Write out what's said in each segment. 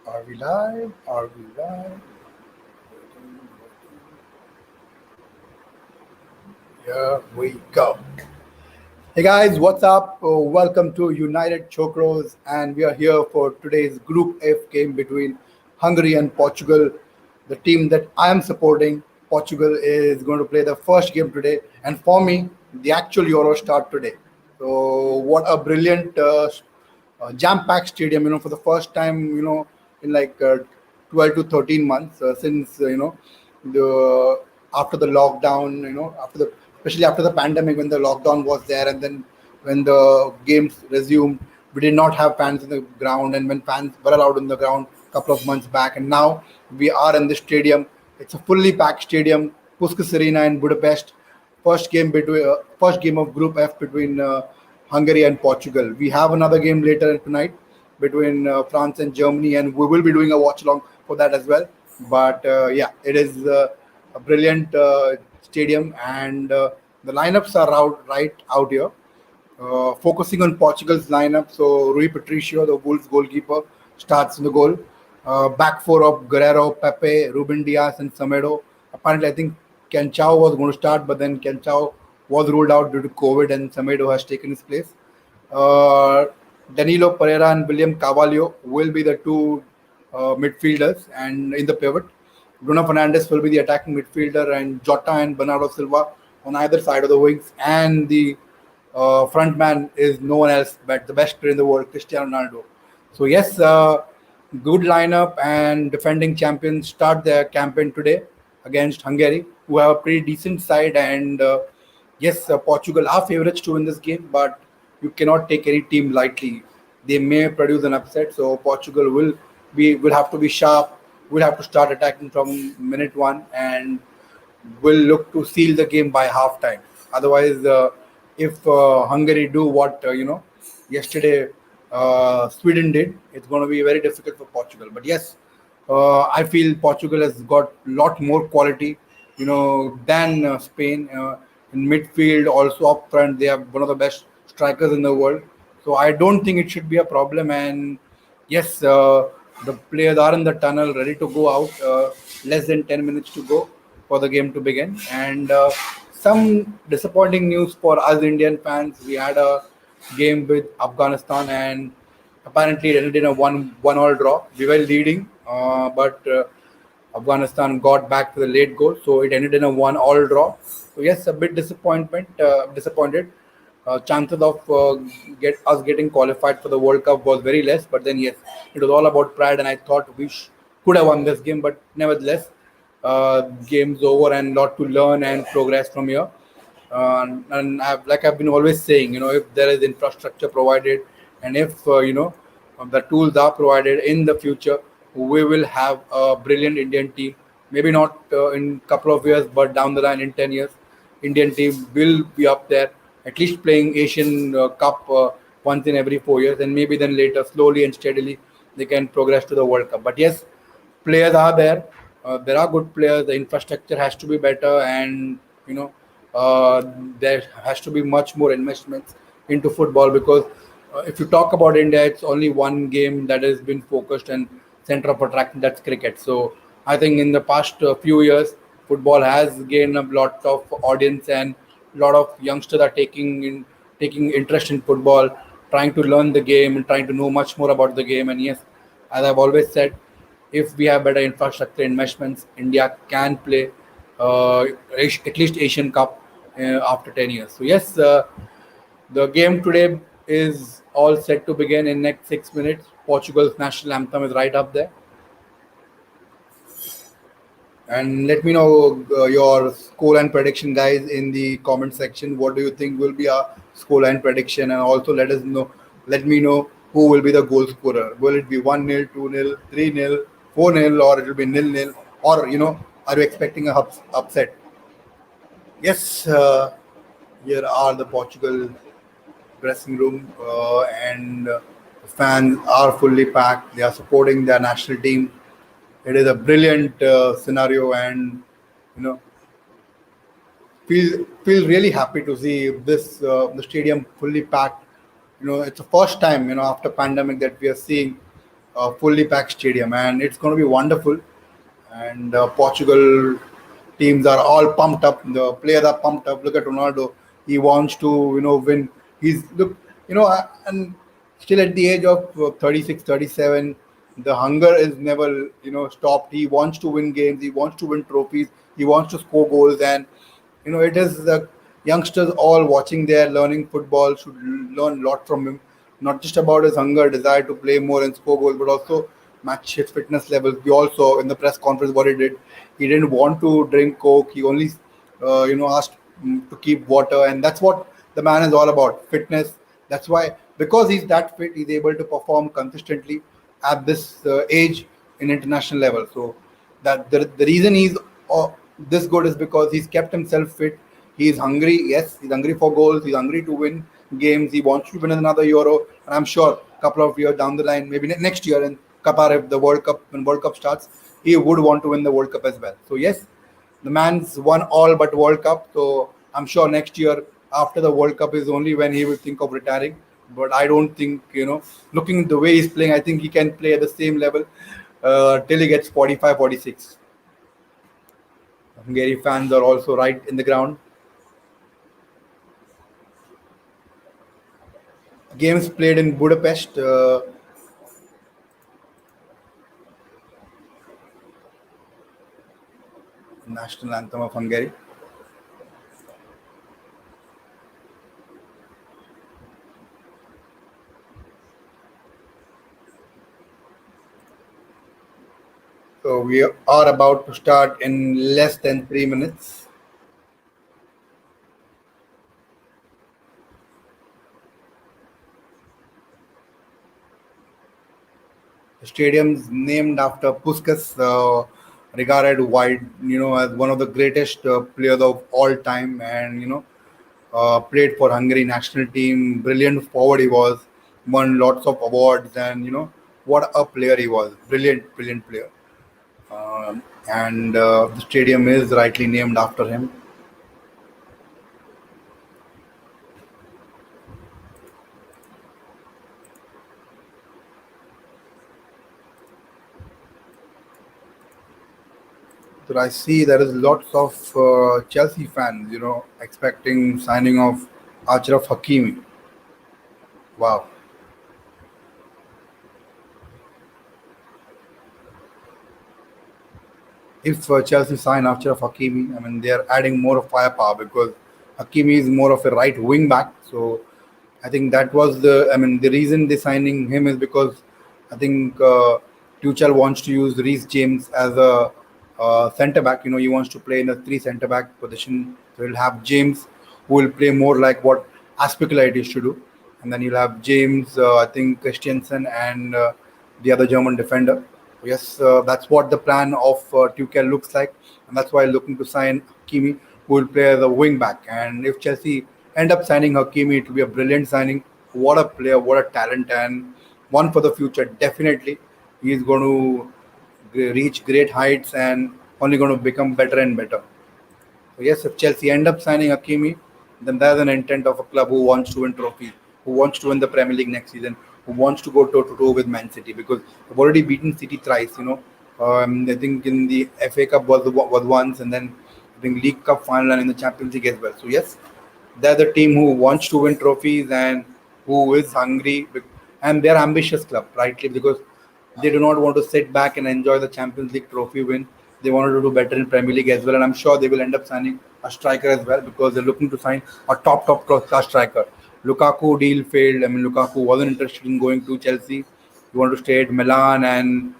Are we live? Are we live? Here we go. Hey guys, what's up? Welcome to United Chokros, and we are here for today's Group F game between Hungary and Portugal. The team that I am supporting, Portugal, is going to play the first game today, and for me, the actual Euro start today. So, what a brilliant jam-packed stadium! For the first time, in like 12 to 13 months since the after the lockdown, after the especially after the pandemic when the lockdown was there, and then when the games resumed, we did not have fans in the ground, and when fans were allowed in the ground a couple of months back, and now we are in the stadium. It's a fully packed stadium, Puskas Arena in Budapest. First game of Group F between Hungary and Portugal. We have another game later tonight between France and Germany, and we will be doing a watch along for that as well. But yeah, it is a brilliant stadium, and the lineups are right out here. Focusing on Portugal's lineup, so Rui Patricio, the Wolves goalkeeper, starts in the goal. Back four of Guerrero, Pepe, Ruben Diaz, and Samedo. Apparently, I think Kenchao was going to start, but then Kenchao was ruled out due to COVID, and Samedo has taken his place. Uh, Danilo Pereira and William Carvalho will be the two midfielders, and in the pivot, Bruno Fernandes will be the attacking midfielder, and Jota and Bernardo Silva on either side of the wings, and the front man is no one else but the best player in the world, Cristiano Ronaldo. So yes, good lineup, and defending champions start their campaign today against Hungary, who have a pretty decent side. And yes, Portugal are favorites to win this game, but you cannot take any team lightly. They may produce an upset, so Portugal will have to be sharp. Will have to start attacking from minute one, and will look to seal the game by halftime. Otherwise, if Hungary do what yesterday Sweden did, it's going to be very difficult for Portugal. But yes, I feel Portugal has got a lot more quality, than Spain in midfield. Also up front, they have one of the best strikers in the world. So I don't think it should be a problem. And yes, the players are in the tunnel, ready to go out. Less than 10 minutes to go for the game to begin. And some disappointing news for us Indian fans. We had a game with Afghanistan, and apparently it ended in a one all draw. We were leading, but Afghanistan got back to the late goal, so it ended in a one all draw. So yes, a bit disappointed. Chances of get us getting qualified for the World Cup was very less. But then yes, it was all about pride, and I thought we could have won this game. But nevertheless, game's over, and lot to learn and progress from here. And like I've been always saying, if there is infrastructure provided, and if the tools are provided in the future, we will have a brilliant Indian team. Maybe not in couple of years, but down the line in 10 years, Indian team will be up there, at least playing Asian Cup once in every 4 years, and maybe then later, slowly and steadily, they can progress to the World Cup. But yes, players are there. There are good players. The infrastructure has to be better, and there has to be much more investments into football, because if you talk about India, it's only one game that has been focused and center of attraction. That's cricket. So I think in the past few years, football has gained a lot of audience, and a lot of youngsters are taking interest in football, trying to learn the game and trying to know much more about the game. And yes, as I've always said, if we have better infrastructure investments, India can play at least Asian Cup after 10 years. So yes, the game today is all set to begin in next 6 minutes. Portugal's national anthem is right up there. And let me know your scoreline prediction, guys, in the comment section. What do you think will be our scoreline prediction? And also let me know who will be the goal scorer. Will it be 1-0, 2-0, 3-0, 4-0, or it will be 0-0? Or, are you expecting a upset? Yes, here are the Portugal dressing room, and the fans are fully packed. They are supporting their national team. It is a brilliant scenario, and you know feel really happy to see this the stadium fully packed. It's the first time after pandemic that we are seeing a fully packed stadium, and it's going to be wonderful. And Portugal teams are all pumped up. The players are pumped up. Look at Ronaldo. He wants to, win. He's look, and still at the age of 36, 37, the hunger is never, stopped. He wants to win games. He wants to win trophies. He wants to score goals, and it is the youngsters all watching there, learning football should learn a lot from him. Not just about his hunger, desire to play more and score goals, but also match his fitness levels. We all saw in the press conference what he did. He didn't want to drink coke. He only, asked to keep water, and that's what the man is all about: fitness. That's why, because he's that fit, he's able to perform consistently at this age in international level. So the reason he's this good is because he's kept himself fit. He's hungry. Yes, he's hungry for goals. He's hungry to win games. He wants to win another Euro, and I'm sure a couple of years down the line, maybe next year in Qatar, if the World Cup when World Cup starts, he would want to win the World Cup as well. So yes, the man's won all but World Cup. So I'm sure next year after the World Cup is only when he will think of retiring. But I don't think, looking at the way he's playing, I think he can play at the same level till he gets 45, 46. Hungary fans are also right in the ground. Games played in Budapest. National anthem of Hungary. So we are about to start in less than 3 minutes. The stadium's named after Puskas, regarded wide, as one of the greatest players of all time, and played for Hungary national team. Brilliant forward he was, won lots of awards, and what a player he was. Brilliant, brilliant player. And the stadium is rightly named after him. So I see there is lots of Chelsea fans, expecting signing of Achraf Hakimi. Wow. If Chelsea sign after Hakimi, I mean they are adding more of firepower because Hakimi is more of a right wing back. So I think that was the reason they signing him is because I think Tuchel wants to use Reece James as a centre back. He wants to play in a three centre back position. So he'll have James who will play more like what Aspiculated used to do, and then you'll have James, I think Christiansen, and the other German defender. Yes, that's what the plan of Tuchel looks like, and that's why looking to sign Hakimi, who will play as a wing back. And if Chelsea end up signing Hakimi, it will be a brilliant signing. What a player, what a talent, and one for the future. Definitely, he's going to reach great heights and only going to become better and better. So yes, if Chelsea end up signing Hakimi, then there's an intent of a club who wants to win trophies, who wants to win the Premier League next season, who wants to go toe to toe with Man City because they've already beaten City thrice. I think in the FA Cup was once, and then I think League Cup final and in the Champions League as well. So yes, they're the team who wants to win trophies and who is hungry, and they're ambitious club, rightly because they do not want to sit back and enjoy the Champions League trophy win. They wanted to do better in Premier League as well, and I'm sure they will end up signing a striker as well because they're looking to sign a top class striker. Lukaku deal failed. I mean, Lukaku wasn't interested in going to Chelsea. He wanted to stay at Milan, and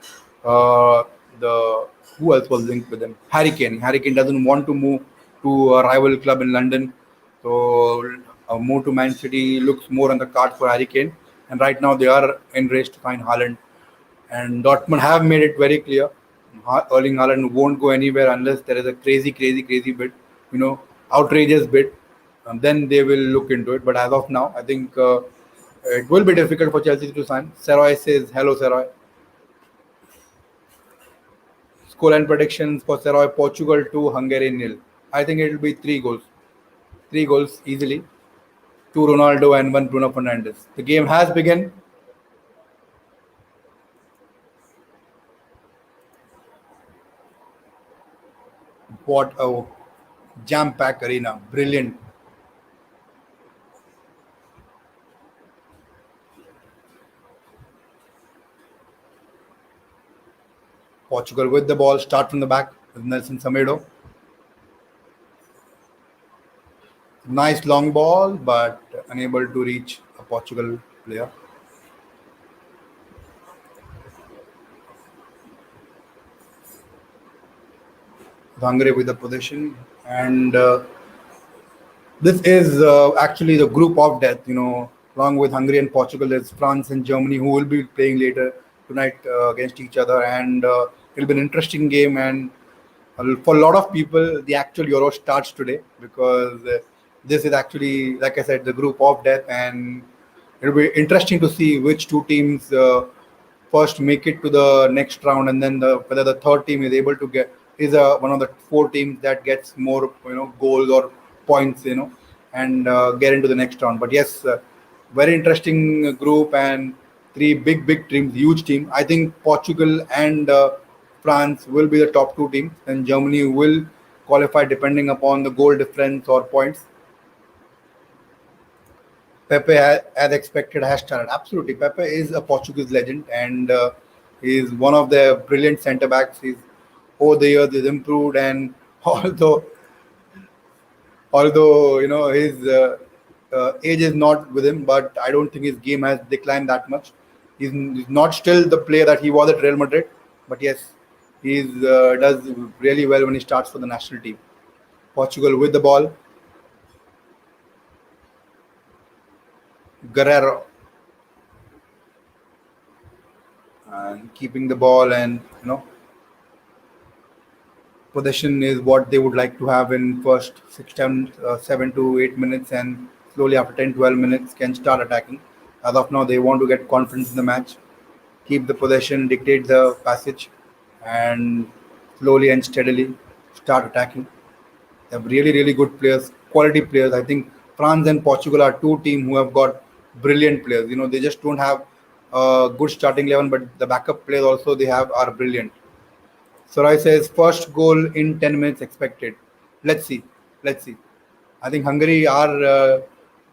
uh, the who else was linked with them? Harry Kane. Harry Kane doesn't want to move to a rival club in London, so a move to Man City looks more on the card for Harry Kane. And right now they are in race to find Haaland, and Dortmund have made it very clear. Erling Haaland won't go anywhere unless there is a crazy bid, outrageous bid. And then they will look into it. But as of now, I think it will be difficult for Chelsea to sign. Seroy says, hello, Seroy. Scoreline predictions for Seroy: Portugal 2, Hungary nil. I think it will be 3 goals. 3 goals easily. Two Ronaldo and one Bruno Fernandes. The game has begun. What a jam-packed arena. Brilliant. Portugal with the ball. Start from the back with Nelson Semedo. Nice long ball, but unable to reach a Portugal player. Hungary with the possession. And this is actually the group of death, along with Hungary and Portugal, there's France and Germany who will be playing later tonight against each other. And it'll be an interesting game. And for a lot of people, the actual Euro starts today because this is actually, like I said, the group of death. And it'll be interesting to see which two teams first make it to the next round, and then whether the third team is able to get is one of the four teams that gets more goals or points, and get into the next round. But yes, very interesting group and three big teams, huge team. I think Portugal and France will be the top two teams, and Germany will qualify depending upon the goal difference or points. Pepe, as expected, has started. Absolutely, Pepe is a Portuguese legend, and he is one of the brilliant centre backs. He's over the years he's improved, and although his age is not with him, but I don't think his game has declined that much. He's not still the player that he was at Real Madrid, but yes, he does really well when he starts for the national team. Portugal with the ball, Guerrero, and keeping the ball, and possession is what they would like to have in first 7 to 8 minutes, and slowly after 10 12 minutes can start attacking. As of now, they want to get confidence in the match, keep the possession, dictate the passage, and slowly and steadily start attacking. They have really good players, quality players. I think France and Portugal are two teams who have got brilliant players. They just don't have a good starting 11, but the backup players also they have are brilliant. Sarai says first goal in 10 minutes expected. Let's see. Let's see. I think Hungary are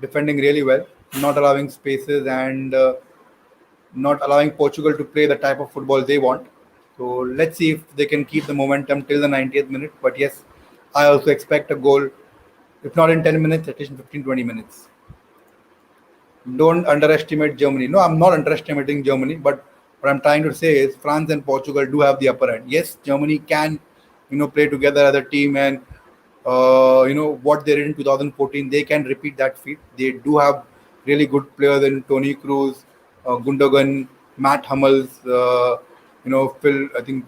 defending really well, not allowing spaces, and not allowing Portugal to play the type of football they want. So let's see if they can keep the momentum till the 90th minute. But yes, I also expect a goal, if not in 10 minutes, at least in 15-20 minutes. Don't underestimate Germany. No, I'm not underestimating Germany, but what I'm trying to say is France and Portugal do have the upper hand. Yes, Germany can, play together as a team, and what they did in 2014, they can repeat that feat. They do have really good players in Toni Kroos, Gundogan, Matt Hummels, Phil, I think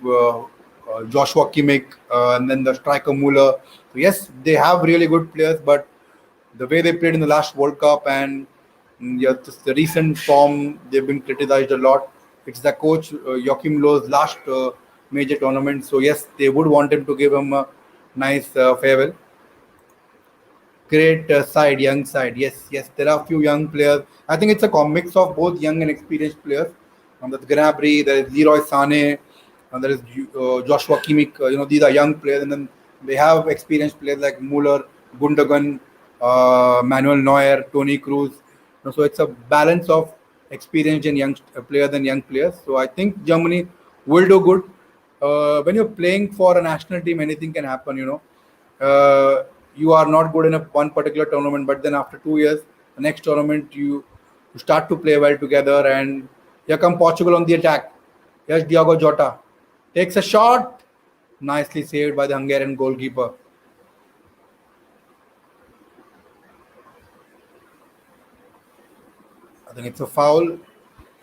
Joshua Kimmich, and then the striker Muller. So yes, they have really good players, but the way they played in the last World Cup and yeah, just the recent form, they've been criticized a lot. It's the coach Joachim Löw's last major tournament, so yes, they would want him to give him a nice farewell. Great side, young side. Yes, there are a few young players. I think it's a mix of both young and experienced players. There's Gnabry, there is Leroy Sané, and there is Joshua Kimmich. These are young players, and then they have experienced players like Muller, Gundogan, Manuel Neuer, Toni Kroos. So it's a balance of experienced and young players and young players. So I think Germany will do good. When you're playing for a national team, anything can happen. You are not good in one particular tournament, but then after 2 years, the next tournament you start to play well together. And here come Portugal on the attack. Yes, Diogo Jota takes a shot, nicely saved by the Hungarian goalkeeper. I think it's a foul.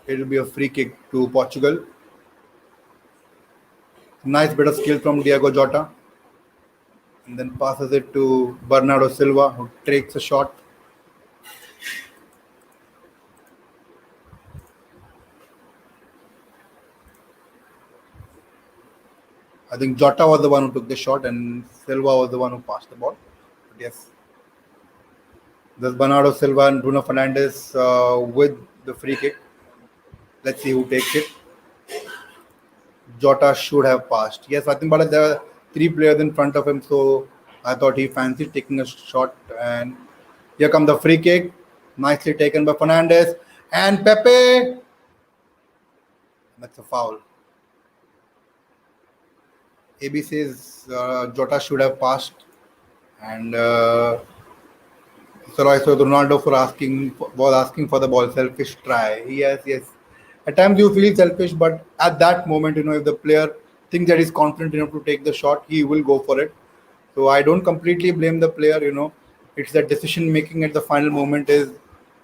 It will be a free kick to Portugal. Nice bit of skill from Diogo Jota. And then passes it to Bernardo Silva, who takes a shot. I think Jota was the one who took the shot, and Silva was the one who passed the ball. But yes, there's Bernardo Silva and Bruno Fernandes with the free kick. Let's see who takes it. Jota should have passed. Yes, I think, but three players in front of him, so I thought he fancied taking a shot. And here comes the free kick, nicely taken by Fernandez and Pepe. That's a foul. AB says Jota should have passed, and so I saw Ronaldo for asking for the ball. Selfish try. Yes, yes. At times you feel selfish, but at that moment, if the player thinks that he's confident enough to take the shot, he will go for it. So I don't completely blame the player. It's that decision making at the final moment is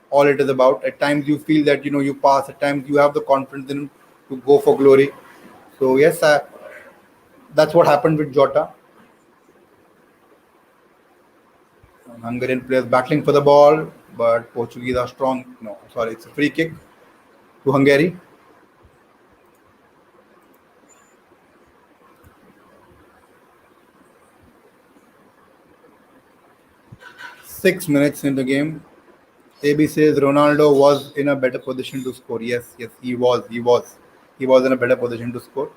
all it is about. At times you feel that you pass. At times you have the confidence in to go for glory. So yes, that's what happened with Jota. Hungarian players battling for the ball, but Portuguese are strong. No, sorry, it's a free kick to Hungary. 6 minutes in the game. AB says Ronaldo was in a better position to score. Yes, yes, he was. He was in a better position to score.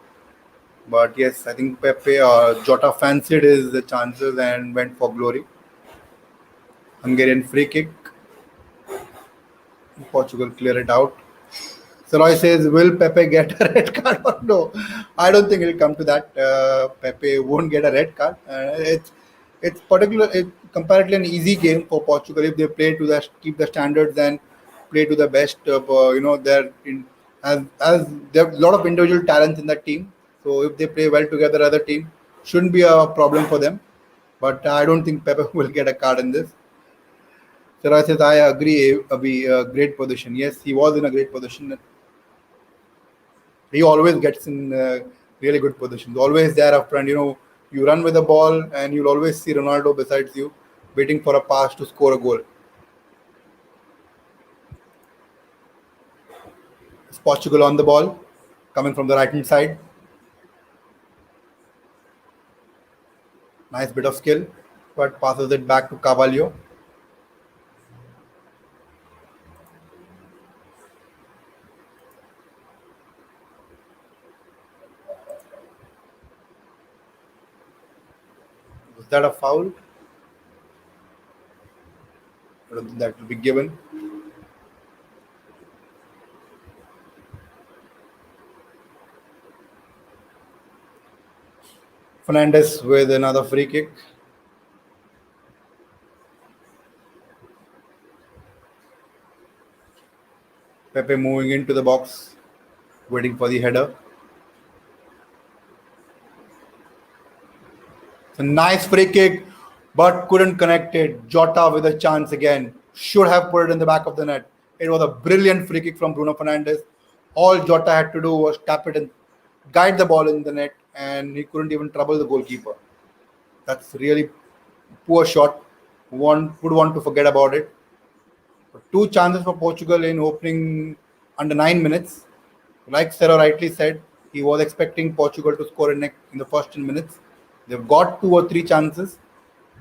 But yes, I think Pepe Jota fancied his chances and went for glory. Hungarian free kick. Portugal clear it out. Roy says, will Pepe get a red card or no? I don't think it'll come to that. Pepe won't get a red card. It's comparatively an easy game for Portugal if they play to keep the standards and play to the best. They're in as there are a lot of individual talents in that team. So if they play well together as a team, shouldn't be a problem for them. But I don't think Pepe will get a card in this. Roy says, I agree. A great position. Yes, he was in a great position. He always gets in really good positions. Always there up front. You run with the ball and you'll always see Ronaldo besides you, waiting for a pass to score a goal. It's Portugal on the ball, coming from the right hand side. Nice bit of skill, but passes it back to Carvalho. Was that a foul? I don't think that will be given. Fernandez with another free kick. Pepe moving into the box, waiting for the header. It's a nice free kick, but couldn't connect it. Jota with a chance again. Should have put it in the back of the net. It was a brilliant free kick from Bruno Fernandes. All Jota had to do was tap it and guide the ball in the net, and he couldn't even trouble the goalkeeper. That's really poor shot. One would want to forget about it. Two chances for Portugal in opening under 9 minutes. Like Sarah rightly said, he was expecting Portugal to score in the first 10 minutes. They've got two or three chances,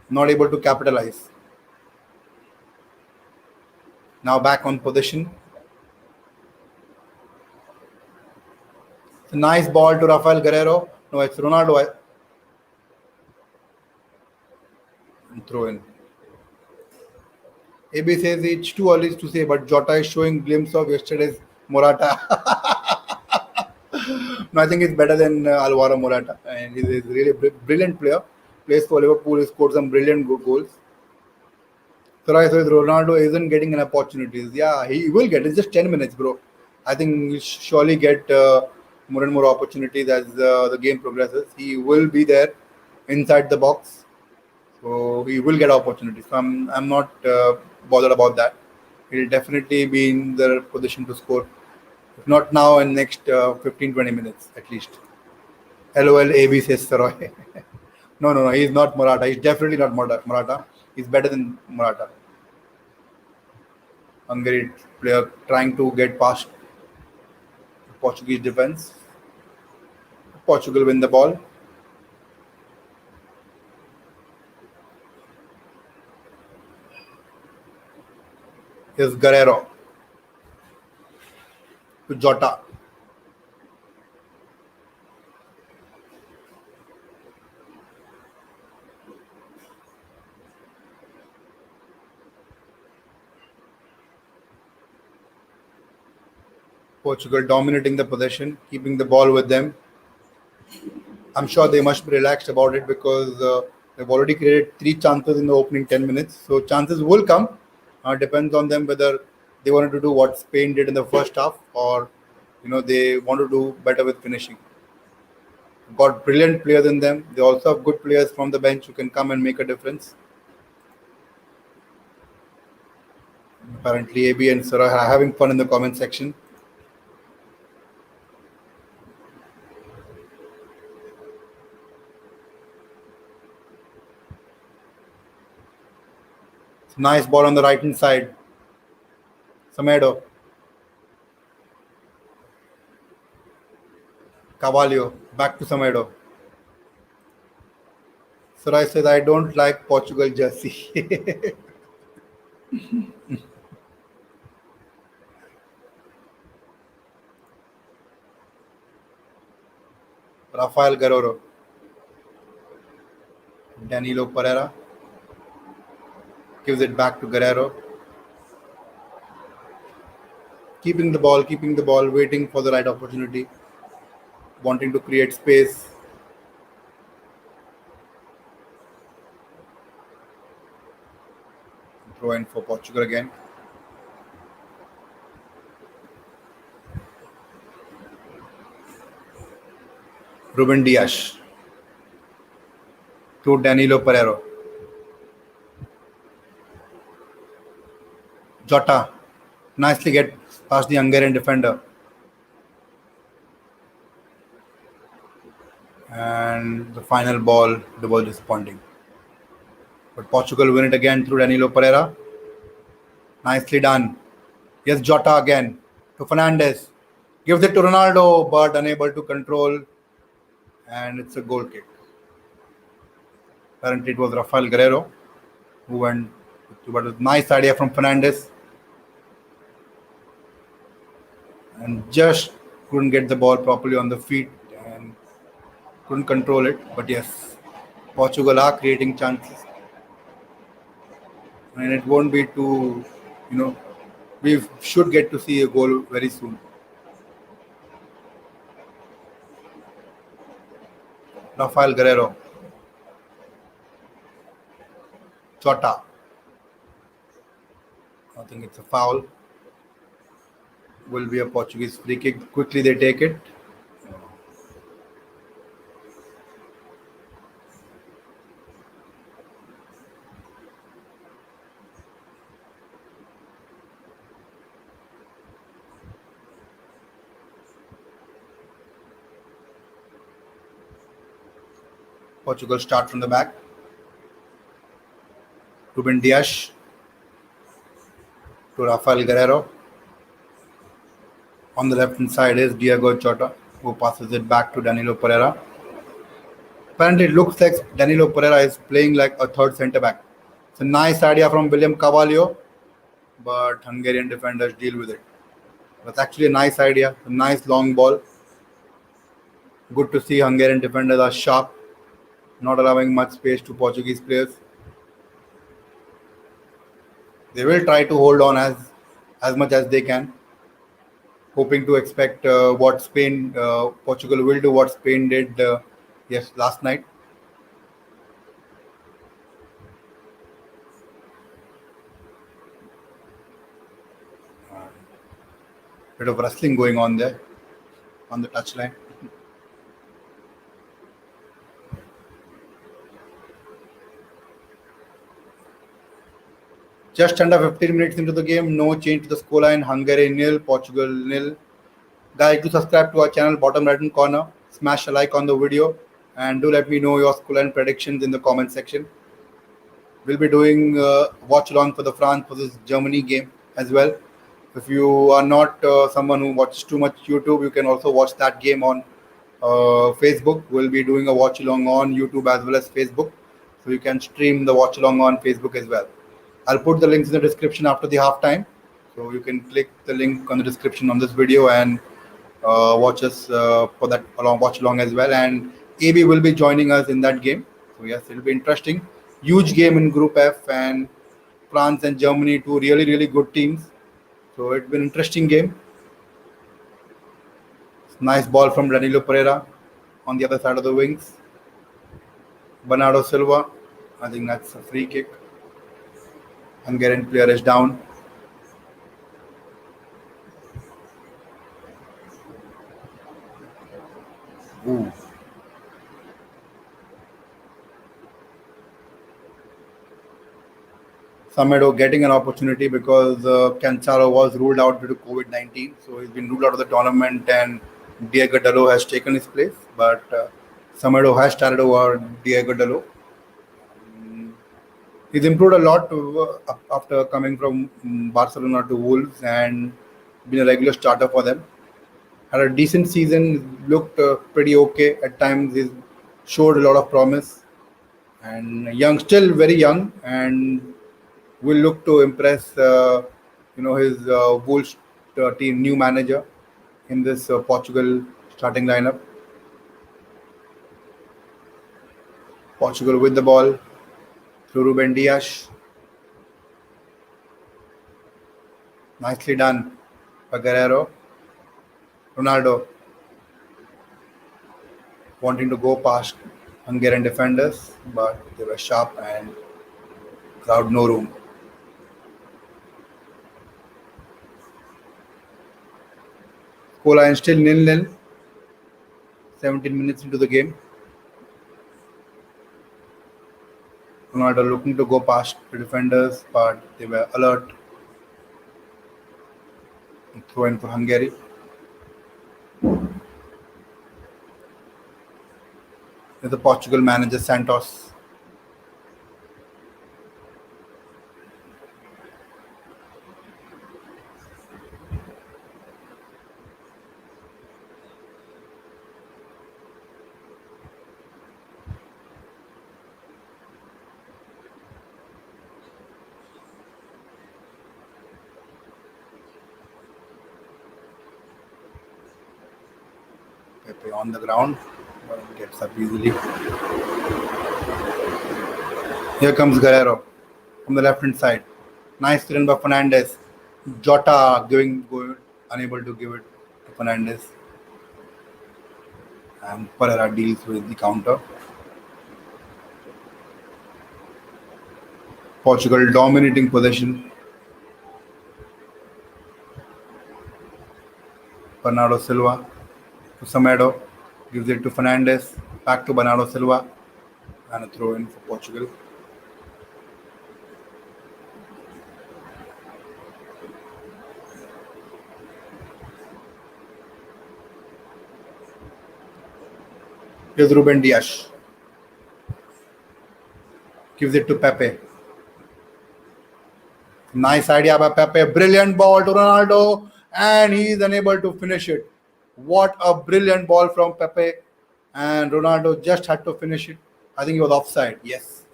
not able to capitalize. Now back on position. It's a nice ball to Rafael Guerrero. No, it's Ronaldo. Throw in. AB says it's too early to say, but Jota is showing glimpse of yesterday's Morata. No, I think he's better than Alvaro Morata, and he's a really brilliant player. Plays for Liverpool, he scored some brilliant goals. So I said Ronaldo isn't getting an opportunities. Yeah, he will get. It's just 10 minutes, bro. I think he'll surely get more and more opportunities as the game progresses. He will be there inside the box, so he will get opportunities. So I'm not bothered about that. He'll definitely be in the position to score. If not now, in next 15-20 minutes at least. LOL AB says Saroy. No. He's not Morata. He's definitely not Morata. He's better than Morata. Hungary player trying to get past Portuguese defense. Portugal win the ball. Here's Guerrero to Jota. Portugal dominating the possession, keeping the ball with them. I'm sure they must be relaxed about it because they've already created three chances in the opening 10 minutes. So chances will come. Depends on them whether they wanted to do what Spain did in the first half or they want to do better with finishing. Got brilliant players in them. They also have good players from the bench who can come and make a difference. Apparently, AB and Sarah are having fun in the comment section. Nice ball on the right hand side. Samedo. Carvalho. Back to Samedo. Sarai says, I don't like Portugal jersey. Rafael Guerrero. Danilo Pereira. Gives it back to Guerrero. Keeping the ball, waiting for the right opportunity. Wanting to create space. Throw in for Portugal again. Ruben Dias to Danilo Pereira. Jota nicely get past the Hungarian defender. And the final ball, the ball disappointing. But Portugal win it again through Danilo Pereira. Nicely done. Yes, Jota again to Fernandes. Gives it to Ronaldo, but unable to control. And it's a goal kick. Apparently, it was Rafael Guerrero who went. But a nice idea from Fernandes. And just couldn't get the ball properly on the feet and couldn't control it. But yes, Portugal are creating chances. And it won't be too, we should get to see a goal very soon. Rafael Guerrero. Jota. I think it's a foul. Will be a Portuguese free kick. Quickly they take it. Portugal start from the back. Ruben Dias to Rafael Guerrero. On the left hand side is Diego Jota, who passes it back to Danilo Pereira. Apparently, it looks like Danilo Pereira is playing like a third centre back. It's a nice idea from William Carvalho, but Hungarian defenders deal with it. That's actually a nice idea, a nice long ball. Good to see Hungarian defenders are sharp, not allowing much space to Portuguese players. They will try to hold on as much as they can, hoping to expect what Portugal will do what Spain did last night. Bit of wrestling going on there on the touchline. Just under 15 minutes into the game, no change to the scoreline. Hungary nil, Portugal nil. Guys, do subscribe to our channel, bottom right hand corner. Smash a like on the video and do let me know your scoreline predictions in the comment section. We'll be doing watch along for the France versus Germany game as well. If you are not someone who watches too much YouTube, you can also watch that game on Facebook. We'll be doing a watch along on YouTube as well as Facebook. So you can stream the watch along on Facebook as well. I'll put the links in the description after the halftime. So you can click the link on the description on this video and watch us for that watch along as well. And AB will be joining us in that game. So yes, it'll be interesting. Huge game in Group F, and France and Germany, two really, really good teams. So it's been an interesting game. Nice ball from Danilo Pereira on the other side of the wings. Bernardo Silva. I think that's a free kick. Hungarian player is down. Ooh. Samedo getting an opportunity because Cancelo was ruled out due to COVID-19. So he's been ruled out of the tournament and Diego Dalot has taken his place. But Samedo has started over Diego Dalot. He's improved a lot after coming from Barcelona to Wolves and been a regular starter for them. Had a decent season, looked pretty okay at times. He showed a lot of promise and young, still very young, and will look to impress. His Wolves team new manager in this Portugal starting lineup. Portugal with the ball through Ruben Dias. Nicely done by Guerrero. Ronaldo wanting to go past Hungarian defenders, but they were sharp and crowd no room. Scoreline still nil-nil. 17 minutes into the game. Ronaldo looking to go past the defenders, but they were alert. Throw in for Hungary. The Portugal manager Santos. Pepe on the ground, but gets up easily. Here comes Guerrero from the left hand side. Nice run by Fernandez. Jota unable to give it to Fernandez. And Pereira deals with the counter. Portugal dominating possession. Bernardo Silva to Samedo. Gives it to Fernandez. Back to Bernardo Silva. And a throw in for Portugal. Here's Ruben Dias. Gives it to Pepe. Nice idea by Pepe. Brilliant ball to Ronaldo. And he is unable to finish it. What a brilliant ball from Pepe. And Ronaldo just had to finish it. I think he was offside. Yes,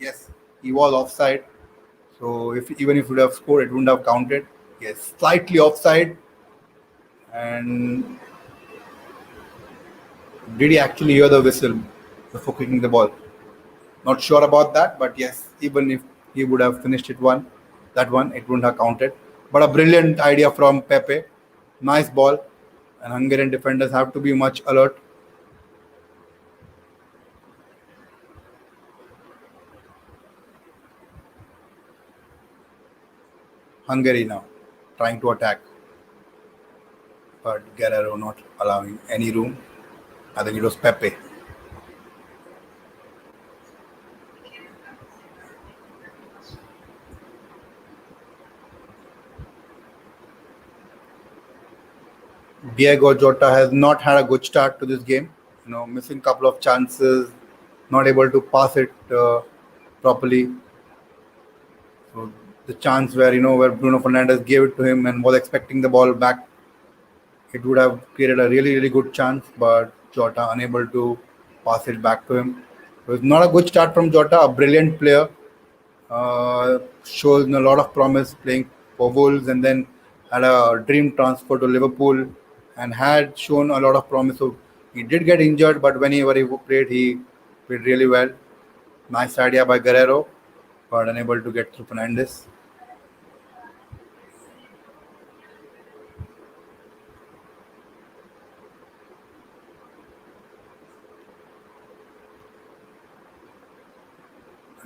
he was offside. So even if he would have scored, it wouldn't have counted. Yes, slightly offside. And did he actually hear the whistle before kicking the ball? Not sure about that, but yes, even if he would have finished it that one, it wouldn't have counted. But a brilliant idea from Pepe. Nice ball. And Hungarian defenders have to be much alert. Hungary now trying to attack. But Guerrero not allowing any room. I think it was Pepe. Diego Jota has not had a good start to this game. Missing couple of chances, not able to pass it properly. So the chance where Bruno Fernandes gave it to him and was expecting the ball back, it would have created a really, really good chance, but Jota unable to pass it back to him. So it's not a good start from Jota, a brilliant player. Shows a lot of promise playing for Wolves and then had a dream transfer to Liverpool and had shown a lot of promise. So he did get injured, but whenever he played, he played really well. Nice idea by Guerrero, but unable to get through Fernandes.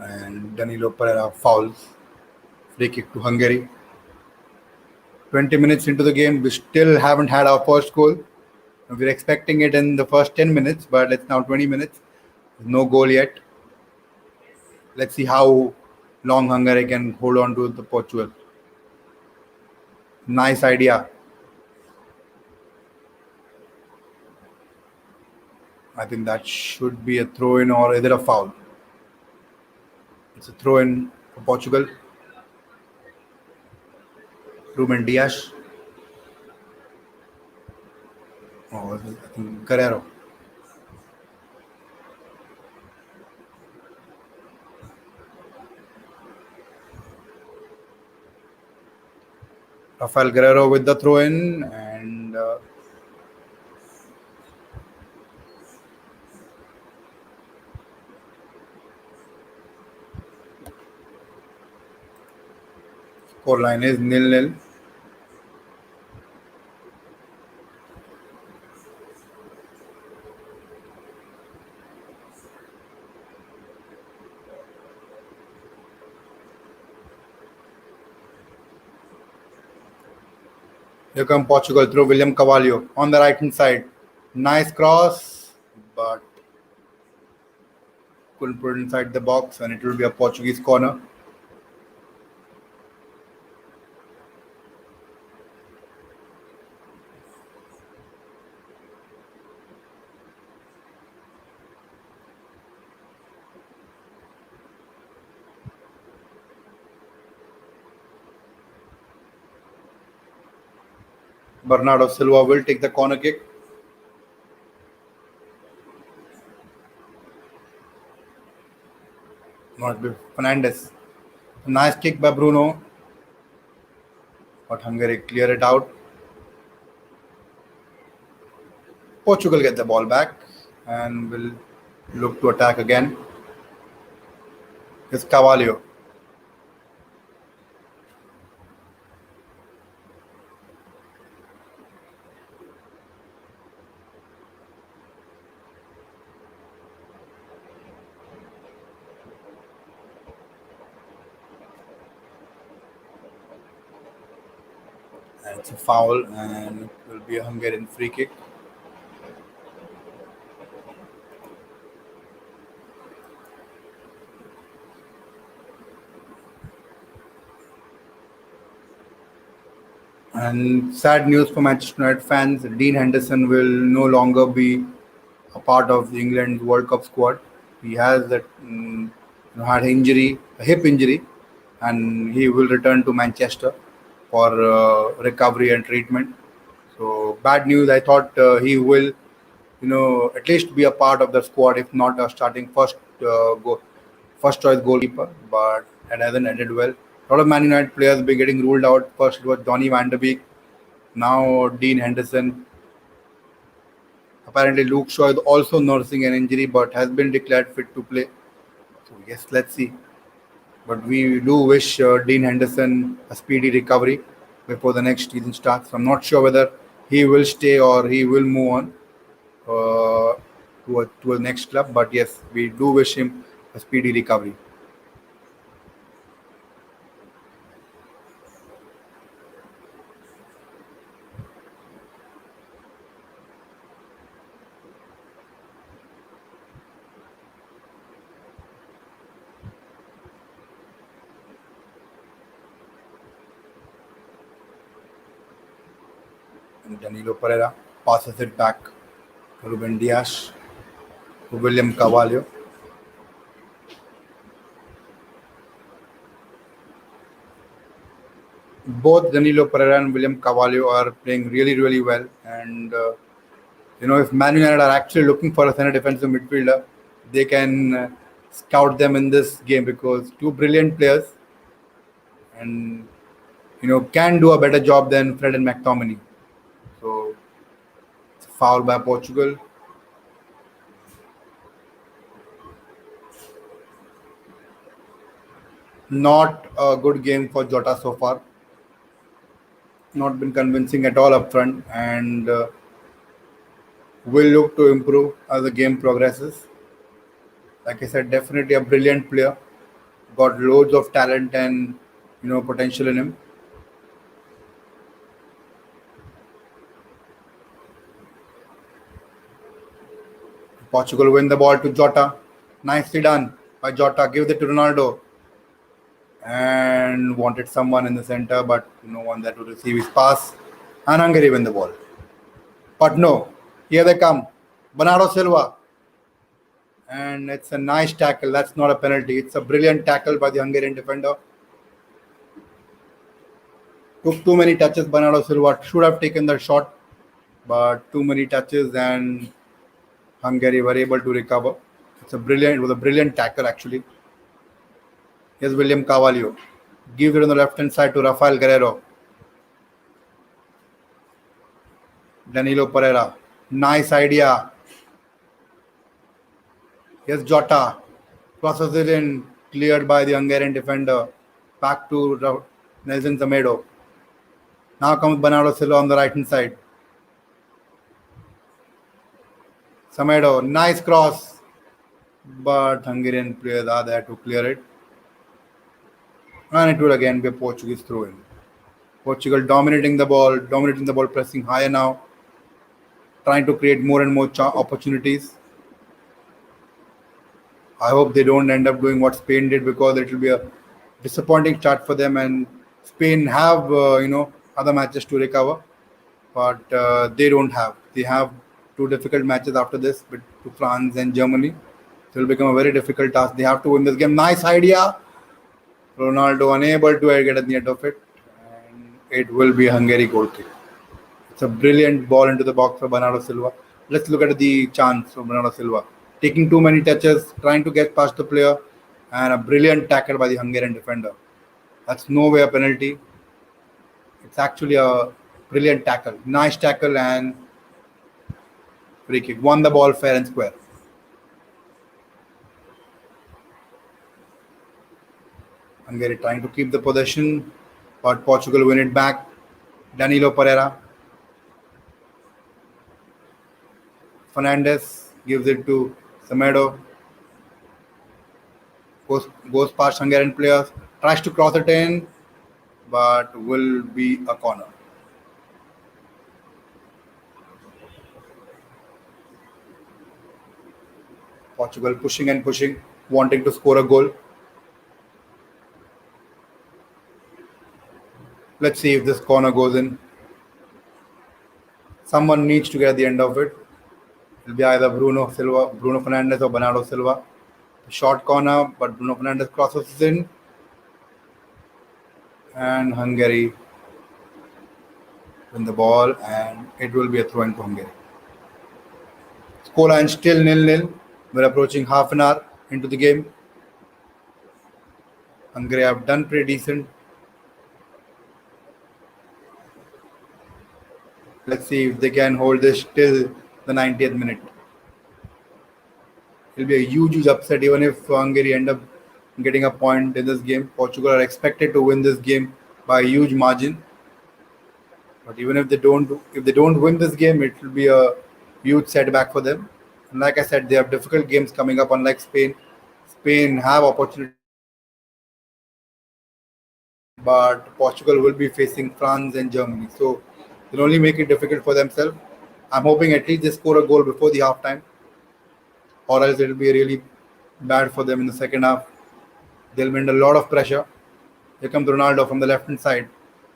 and Danilo Pereira fouls. Free kick to Hungary. 20 minutes into the game, we still haven't had our first goal. We're expecting it in the first 10 minutes, but it's now 20 minutes. No goal yet. Let's see how long Hungary can hold on to the Portugal. Nice idea. I think that should be a throw in or either a foul. It's a throw in for Portugal. Ruben Dias. Oh, I think Guerrero. Rafael Guerrero with the throw in, and scoreline is 0-0. Here come Portugal through William Carvalho on the right hand side. Nice cross, but couldn't put it inside the box, and it will be a Portuguese corner. Bernardo Silva will take the corner kick. Not be Fernandez. Nice kick by Bruno, but Hungary clear it out. Portugal get the ball back and will look to attack again. It's Carvalho. And it's a foul, and it will be a Hungarian free kick. And sad news for Manchester United fans: Dean Henderson will no longer be a part of the England World Cup squad. He has that had injury, a hip injury, and he will return to Manchester for recovery and treatment. So bad news. I thought he will, at least be a part of the squad, if not a starting first choice goalkeeper. But it hasn't ended well. A lot of Man United players be getting ruled out. First it was Donny van de Beek, now Dean Henderson. Apparently Luke Shaw is also nursing an injury, but has been declared fit to play. So yes, let's see. But we do wish Dean Henderson a speedy recovery before the next season starts. I'm not sure whether he will stay or he will move on to a next club. But yes, we do wish him a speedy recovery. And Danilo Pereira passes it back to Ruben Dias, to William Carvalho. Both Danilo Pereira and William Carvalho are playing really, really well. And if Man United are actually looking for a center defensive midfielder, they can scout them in this game, because two brilliant players, and can do a better job than Fred and McTominay. So it's a foul by Portugal. Not a good game for Jota so far. Not been convincing at all up front, and will look to improve as the game progresses. Like I said, definitely a brilliant player, got loads of talent and potential in him. Portugal win the ball to Jota. Nicely done by Jota. Gives it to Ronaldo and wanted someone in the center, but no one there to receive his pass. And Hungary win the ball. But no, here they come. Bernardo Silva. And it's a nice tackle. That's not a penalty. It's a brilliant tackle by the Hungarian defender. Took too many touches. Bernardo Silva should have taken the shot, but too many touches, and Hungary were able to recover. It was a brilliant tackle actually. Here's William Carvalho. Gives it on the left hand side to Rafael Guerrero. Danilo Pereira. Nice idea. Here's Jota. Crosses it in. Cleared by the Hungarian defender. Back to Nelson Semedo. Now comes Bernardo Silva on the right hand side. Semedo. Nice cross. But Hungarian players are there to clear it. And it will again be a Portuguese throw in. Portugal dominating the ball, pressing higher now, trying to create more and more opportunities. I hope they don't end up doing what Spain did, because it will be a disappointing start for them. And Spain have other matches to recover, but they don't have. They have two difficult matches after this, to France and Germany. So it will become a very difficult task. They have to win this game. Nice idea. Ronaldo unable to get at the end of it, and it will be a Hungary goal kick. It's a brilliant ball into the box for Bernardo Silva. Let's look at the chance of Bernardo Silva. Taking too many touches, trying to get past the player, and a brilliant tackle by the Hungarian defender. That's no way a penalty. It's actually a brilliant tackle. Nice tackle and free kick. Won the ball fair and square. Hungary trying to keep the possession, but Portugal win it back. Danilo Pereira. Fernandes gives it to Semedo. Goes past Hungarian players. Tries to cross it in, but will be a corner. Portugal pushing and pushing, wanting to score a goal. Let's see if this corner goes in. Someone needs to get at the end of it. It'll be either Bruno Fernandes or Bernardo Silva. Short corner, but Bruno Fernandes crosses in. And Hungary win the ball, and it will be a throw in to Hungary. Scoreline still 0-0. We're approaching half an hour into the game. Hungary have done pretty decent. Let's see if they can hold this till the 90th minute. It'll be a huge upset even if Hungary end up getting a point in this game. Portugal are expected to win this game by a huge margin. But even if they don't win this game, it will be a huge setback for them. And like I said, they have difficult games coming up. Unlike Spain, Spain have opportunity, but Portugal will be facing France and Germany. So they'll only make it difficult for themselves. I'm hoping at least they score a goal before the halftime, or else it'll be really bad for them in the second half. They'll be under a lot of pressure. Here comes Ronaldo from the left hand side.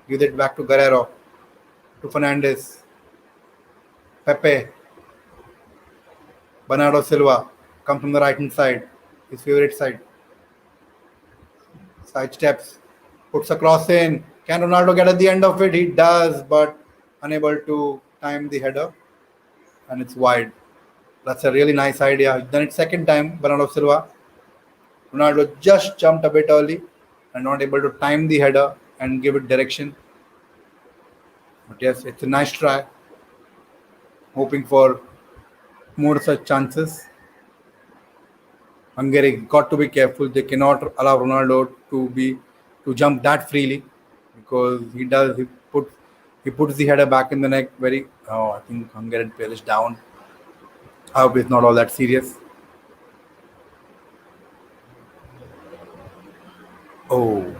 Gives it back to Guerrero, to Fernandes, Pepe, Bernardo Silva comes from the right hand side, his favorite side. Side steps, puts a cross in. Can Ronaldo get at the end of it? He does, but unable to time the header, and it's wide. That's a really nice idea. He's done it second time, Bernardo Silva. Ronaldo just jumped a bit early and not able to time the header and give it direction. But yes, it's a nice try. Hoping for more such chances. Hungary got to be careful. They cannot allow Ronaldo to jump that freely, because he puts the header back in the net very. Oh, I think Hungarian player is down. I hope it's not all that serious. Oh,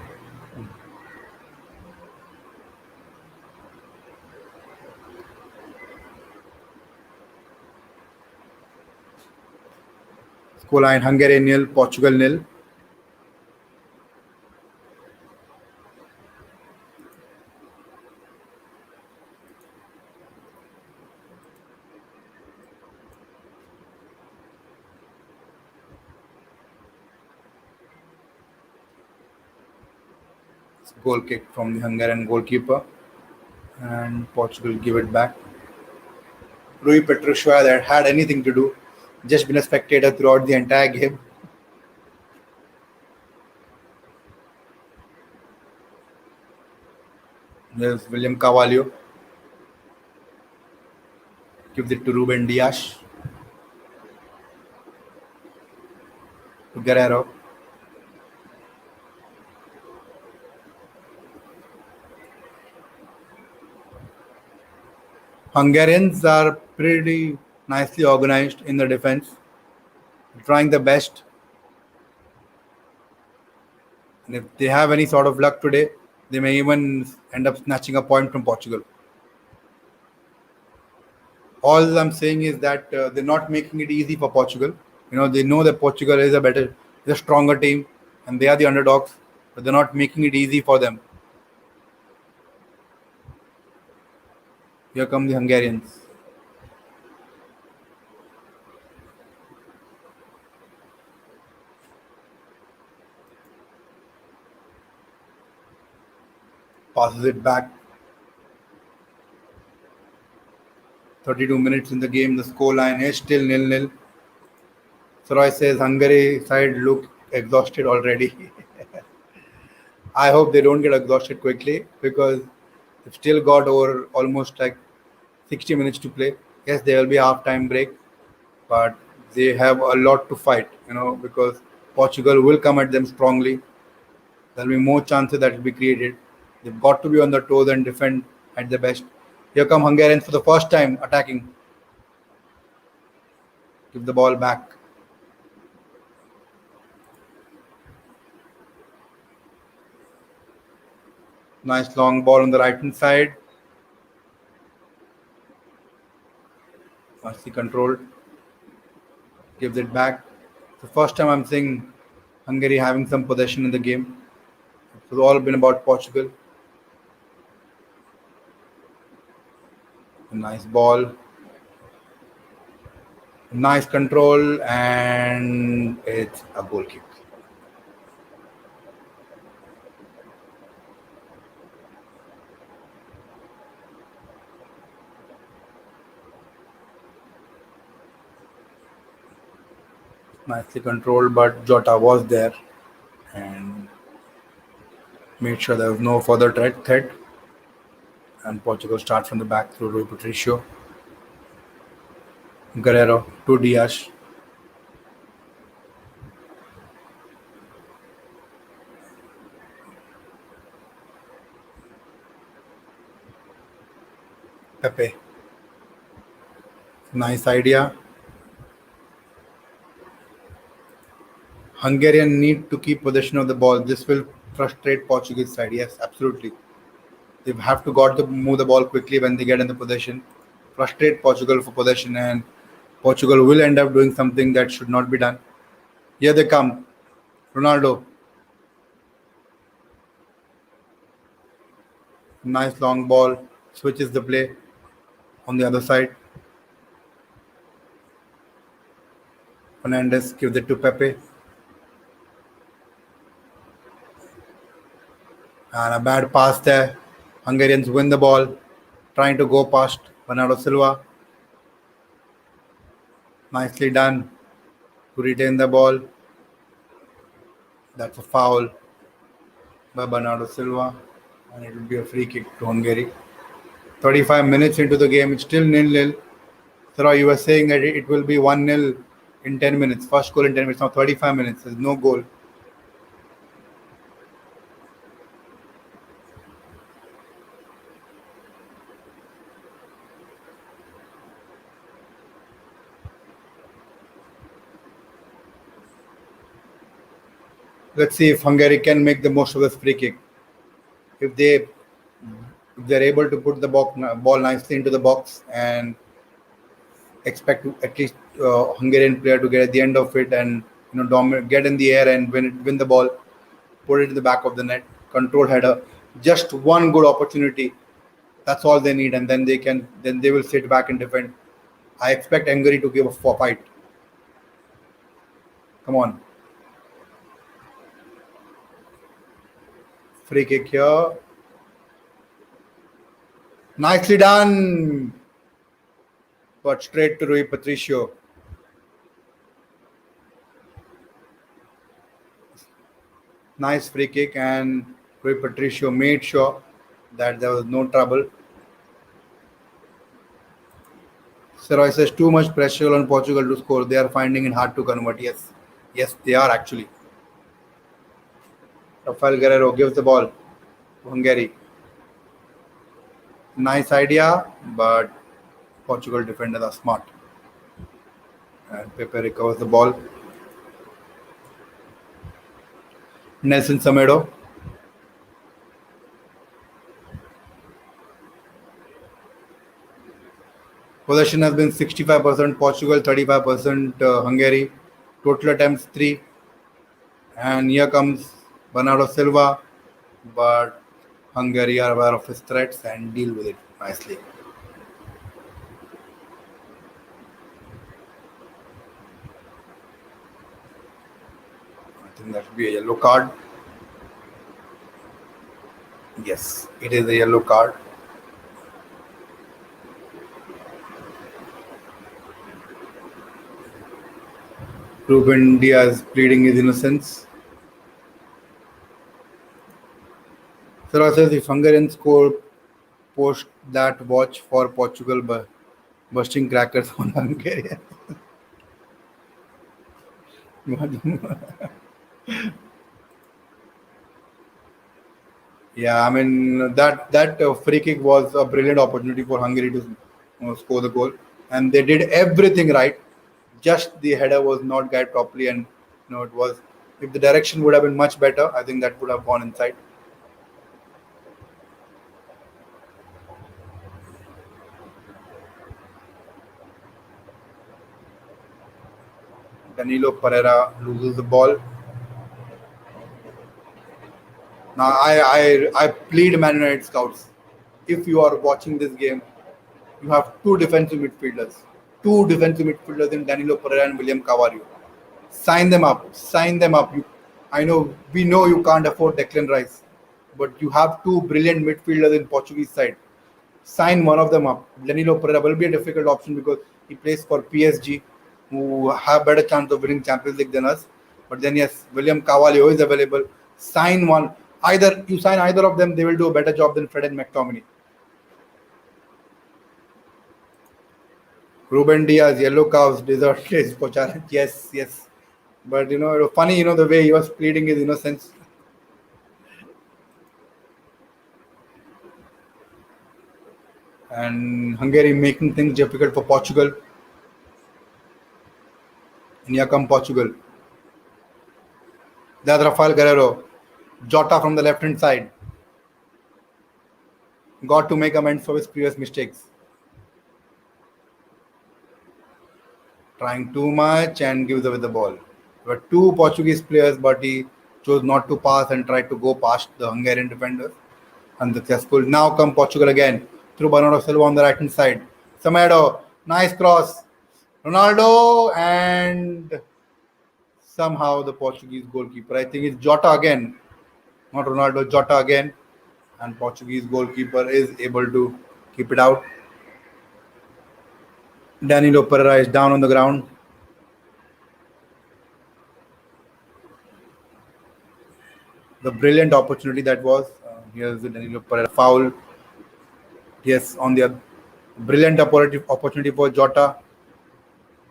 scoreline Hungary nil, Portugal nil. Goal kick from the Hungarian goalkeeper, and Portugal give it back. Rui Petrusha that had anything to do, just been a spectator throughout the entire game. There's William Carvalho, gives it to Ruben Dias, to Guerrero. Hungarians are pretty nicely organized in the defense, trying their best. And if they have any sort of luck today, they may even end up snatching a point from Portugal. All I'm saying is that they're not making it easy for Portugal. They know that Portugal is a stronger team, and they are the underdogs, but they're not making it easy for them. Here come the Hungarians. Passes it back. 32 minutes in the game. The score line is still nil-nil. Saroy says Hungary side look exhausted already. I hope they don't get exhausted quickly because they've still got over almost like 60 minutes to play. Yes, there will be a half-time break, but they have a lot to fight, because Portugal will come at them strongly. There'll be more chances that will be created. They've got to be on their toes and defend at the best. Here come Hungarians for the first time attacking. Give the ball back. Nice long ball on the right hand side. Nicely controlled. Gives it back. The first time I'm seeing Hungary having some possession in the game. It's all been about Portugal. A nice ball. Nice control, and it's a goal kick. Nicely controlled, but Jota was there and made sure there was no further threat. And Portugal start from the back through Rui Patricio, Guerrero to Dias. Pepe. Nice idea. Hungarian need to keep possession of the ball. This will frustrate Portuguese side. Yes, absolutely. They have to got to move the ball quickly when they get in the possession. Frustrate Portugal for possession, and Portugal will end up doing something that should not be done. Here they come. Ronaldo. Nice long ball. Switches the play on the other side. Fernandez gives it to Pepe. And a bad pass there. Hungarians win the ball. Trying to go past Bernardo Silva. Nicely done to retain the ball. That's a foul by Bernardo Silva. And it will be a free kick to Hungary. 35 minutes into the game. It's still nil-nil. Sarah, you were saying that it will be 1-0 in 10 minutes. First goal in 10 minutes. Now 35 minutes. There's no goal. Let's see if Hungary can make the most of this free kick. If they're able to put the ball nicely into the box and expect at least Hungarian player to get at the end of it and dominate, get in the air and win the ball, put it in the back of the net, control header. Just one good opportunity. That's all they need, and then they will sit back and defend. I expect Hungary to give a fight. Come on, free kick here. Nicely done, but straight to Rui Patricio. Nice free kick, and Rui Patricio made sure that there was no trouble. Seroy says too much pressure on Portugal to score. They are finding it hard to convert. Yes, they are actually. Rafael Guerrero gives the ball to Hungary. Nice idea, but Portugal defenders are smart. And Pepe recovers the ball. Nelson Semedo. Possession has been 65% Portugal, 35% Hungary. Total attempts 3. And here comes Bernardo Silva, but Hungary are aware of his threats and deal with it nicely. I think that should be a yellow card. Yes, it is a yellow card. Ruben Diaz pleading his innocence. Sarah says if Hungarian score, post that watch for Portugal bursting crackers on Hungary. Yeah, I mean that free kick was a brilliant opportunity for Hungary to score the goal, and they did everything right. Just the header was not guided properly, and it was. If the direction would have been much better, I think that would have gone inside. Danilo Pereira loses the ball. Now I plead Man United scouts. If you are watching this game, you have two defensive midfielders. Two defensive midfielders in Danilo Pereira and William Carvalho. Sign them up. Sign them up. We know you can't afford Declan Rice, but you have two brilliant midfielders in Portuguese side. Sign one of them up. Danilo Pereira will be a difficult option because he plays for PSG, who have better chance of winning Champions League than us. But then yes, William Carvalho is available. Sign one. Either you sign either of them, they will do a better job than Fred and McTominay. Ruben Diaz, yellow cows deserve his for challenge. Yes. But it was funny, the way he was pleading his innocence. And Hungary making things difficult for Portugal. And here come Portugal. There's Rafael Guerrero. Jota from the left hand side. Got to make amends for his previous mistakes. Trying too much and gives away the ball. There were two Portuguese players, but he chose not to pass and tried to go past the Hungarian defenders. Unsuccessful. Now come Portugal again through Bernardo Silva on the right hand side. Semedo, nice cross. Ronaldo, and somehow the Portuguese goalkeeper. I think it's Jota again. Not Ronaldo, Jota again. And Portuguese goalkeeper is able to keep it out. Danilo Pereira is down on the ground. The brilliant opportunity that was. Here's the Danilo Pereira foul. Yes, on the brilliant opportunity for Jota,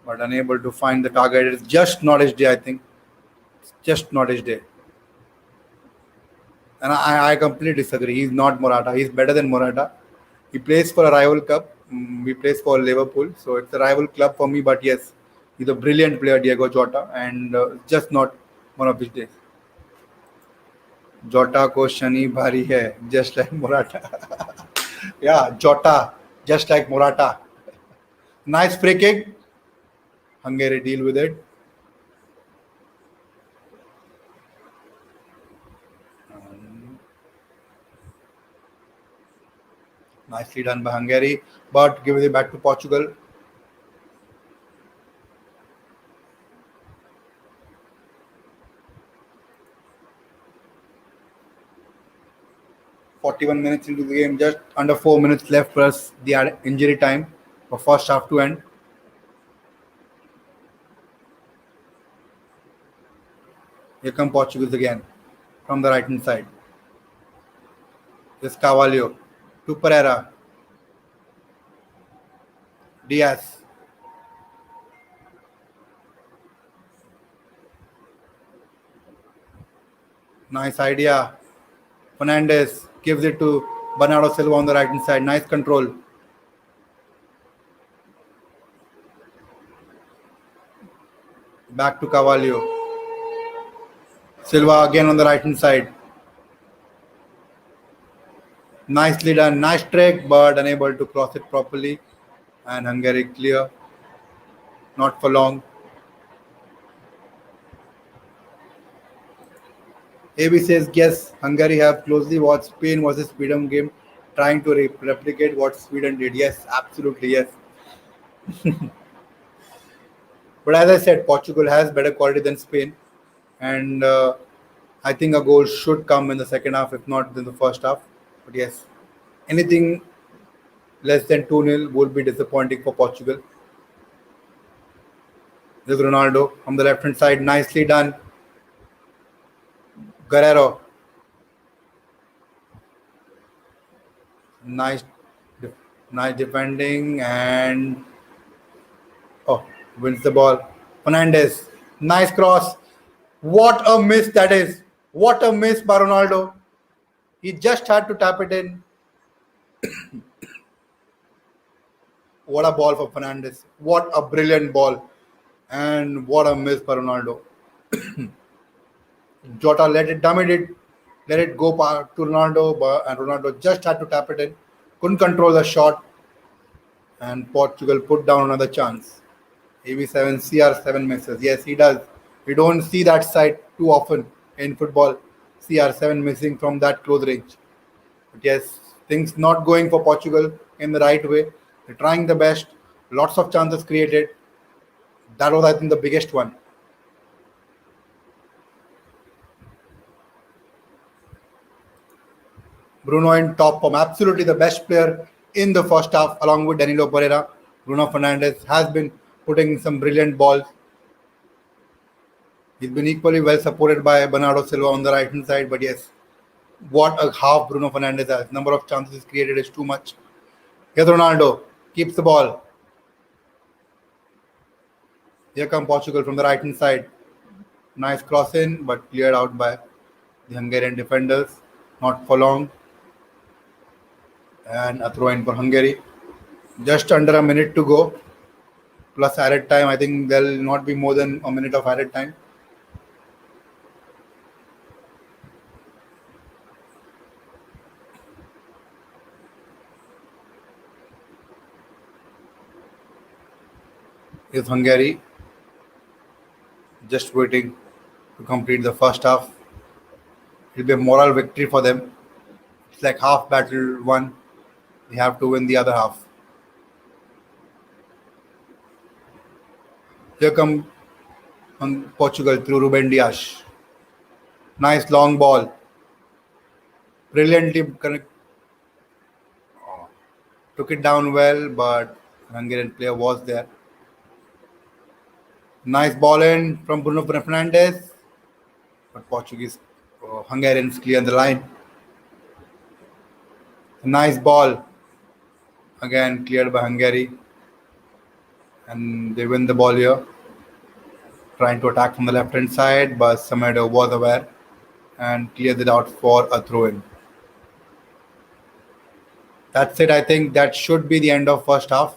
but unable to find the target. It's just not his day, I think. It's just not his day. And I completely disagree. He's not Morata. He's better than Morata. He plays for a rival club. He plays for Liverpool. So it's a rival club for me. But yes, he's a brilliant player, Diego Jota. And just not one of his days. Jota ko shani bhari hai, just like Morata. Yeah, Jota, just like Morata. Nice free kick. Hungary deal with it. Nicely done by Hungary, but give it back to Portugal. 41 minutes into the game, just under 4 minutes left plus the injury time for first half to end. Here come Portugal again from the right hand side. This Carvalho to Pereira. Diaz. Nice idea. Fernandez gives it to Bernardo Silva on the right hand side. Nice control. Back to Carvalho. Silva again on the right hand side. Nicely done. Nice trick, but unable to cross it properly. And Hungary clear. Not for long. AB says, yes, Hungary have closely watched Spain versus Sweden game, trying to replicate what Sweden did. Yes, absolutely, yes. But as I said, Portugal has better quality than Spain, and I think a goal should come in the second half, if not in the first half. But yes, anything less than 2-0 would be disappointing for Portugal. There's Ronaldo on the left hand side, nicely done. Guerrero, nice, nice defending, and oh, wins the ball. Fernandez, nice cross. What a miss that is! What a miss by Ronaldo. He just had to tap it in. What a ball for Fernandez. What a brilliant ball. And what a miss by Ronaldo. Jota let it dominate it, let it go to Ronaldo, and Ronaldo just had to tap it in. Couldn't control the shot, and Portugal put down another chance. AB7, CR7 misses. Yes, he does. We don't see that side too often in football. CR7 missing from that close range. But yes, things not going for Portugal in the right way. They're trying the best. Lots of chances created. That was, I think, the biggest one. Bruno in top form. Absolutely the best player in the first half, along with Danilo Pereira. Bruno Fernandes has been putting some brilliant balls. He's been equally well supported by Bernardo Silva on the right hand side. But yes, what a half Bruno Fernandes has. Number of chances created is too much. Here's Ronaldo. Keeps the ball. Here come Portugal from the right hand side. Nice cross in, but cleared out by the Hungarian defenders. Not for long. And a throw in for Hungary. Just under a minute to go. Plus added time. I think there'll not be more than a minute of added time. Is Hungary just waiting to complete the first half. It'll be a moral victory for them. It's like half battle won. They have to win the other half. Here come Portugal through Ruben Dias. Nice long ball. Brilliantly connect. Took it down well, but Hungarian player was there. Nice ball in from Bruno Fernandes. But Portuguese, Hungarians clear the line. Nice ball. Again cleared by Hungary. And they win the ball here. Trying to attack from the left hand side, but Semedo was aware and cleared it out for a throw in. That's it. I think that should be the end of first half.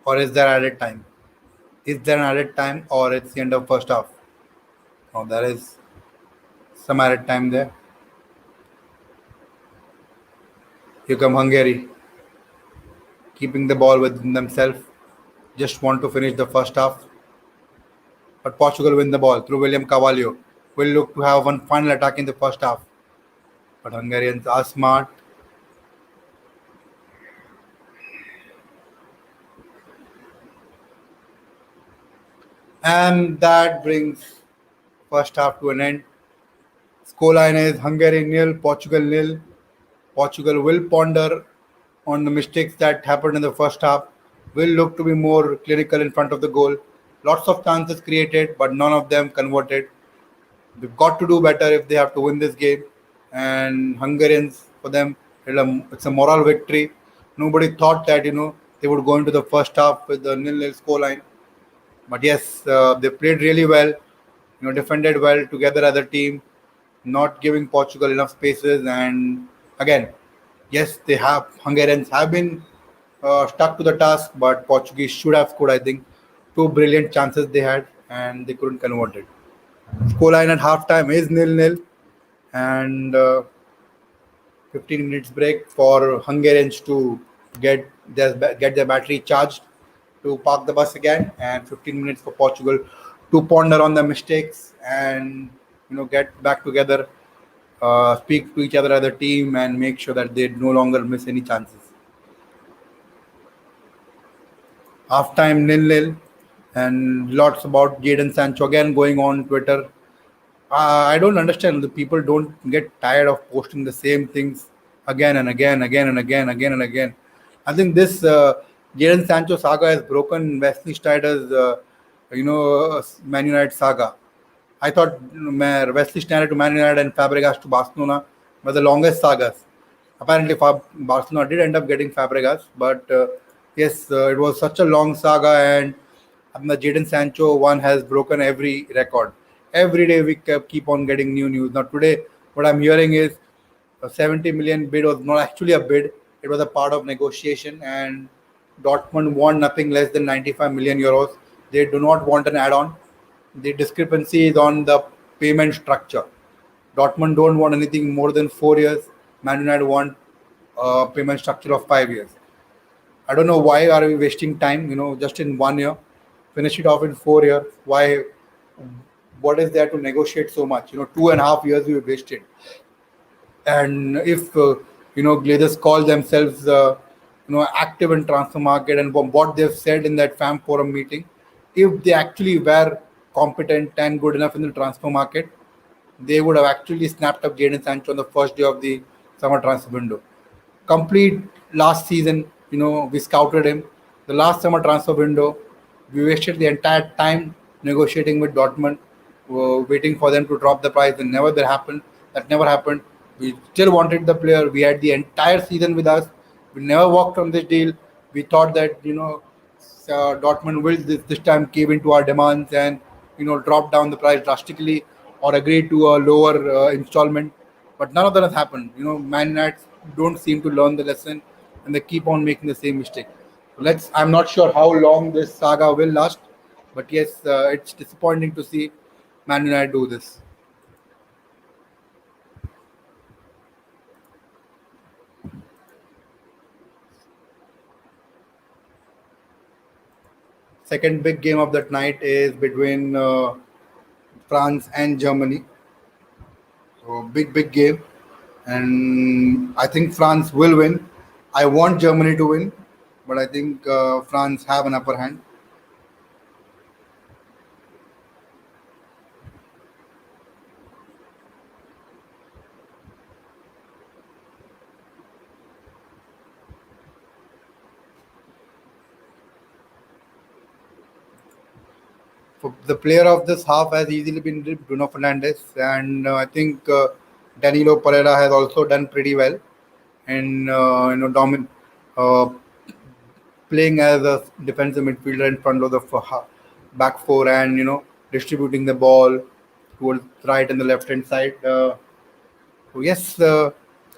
or is there added time? Is there an added time, or it's the end of first half? Oh, there is some added time there. Here come Hungary, keeping the ball within themselves. Just want to finish the first half, but Portugal win the ball through William Carvalho. Will look to have one final attack in the first half, but Hungarians are smart, and that brings first half to an end. Scoreline is Hungary nil, Portugal nil. Portugal will ponder on the mistakes that happened in the first half, will look to be more clinical in front of the goal. Lots of chances created, but none of them converted. They've got to do better if they have to win this game. And Hungarians, for them, it's a moral victory. Nobody thought that they would go into the first half with the nil-nil scoreline. But yes, they played really well. Defended well together as a team, not giving Portugal enough spaces. And again, yes, they have Hungarians have been stuck to the task, but Portuguese should have scored. I think two brilliant chances they had, and they couldn't convert it. Scoreline at halftime is nil-nil, and 15 minutes break for Hungarians to get their battery charged to park the bus again, and 15 minutes for Portugal to ponder on their mistakes and get back together, speak to each other as a team, and make sure that they no longer miss any chances. Halftime nil-nil, and lots about Jadon Sancho again going on Twitter. I don't understand. The people don't get tired of posting the same things again and again, again and again, again and again. I think this Jadon Sancho saga has broken Wesley Sneijder's, Man United saga. I thought Wesley Sneijder to Man United and Fabregas to Barcelona were the longest sagas. Apparently, Barcelona did end up getting Fabregas, but yes, it was such a long saga, and the Jadon Sancho one has broken every record. Every day we keep on getting new news. Now today, what I'm hearing is a 70 million bid was not actually a bid; it was a part of negotiation, and Dortmund want nothing less than 95 million euros. They do not want an add-on. The discrepancy is on the payment structure. Dortmund don't want anything more than 4 years. Man United want a payment structure of 5 years. I don't know why are we wasting time, just in 1 year. Finish it off in 4 years. Why? What is there to negotiate so much? 2.5 years we wasted. And if Glazers call themselves active in transfer market, and from what they've said in that FAM forum meeting, if they actually were competent and good enough in the transfer market, they would have actually snapped up Jadon Sancho on the first day of the summer transfer window. Complete last season, we scouted him. The last summer transfer window, we wasted the entire time negotiating with Dortmund, waiting for them to drop the price, and never that happened. That never happened. We still wanted the player. We had the entire season with us. We never walked on this deal. We thought that Dortmund will this time cave into our demands and drop down the price drastically or agree to a lower installment. But none of that has happened. Man United don't seem to learn the lesson, and they keep on making the same mistake. I'm not sure how long this saga will last, but yes, it's disappointing to see Man United do this. Second big game of that night is between France and Germany. So big game, and I think France will win. I want Germany to win, but I think France have an upper hand. For the player of this half has easily been Bruno Fernandes, and I think Danilo Pereira has also done pretty well, and uh, playing as a defensive midfielder in front of the back four, and distributing the ball towards right and the left hand side. So yes,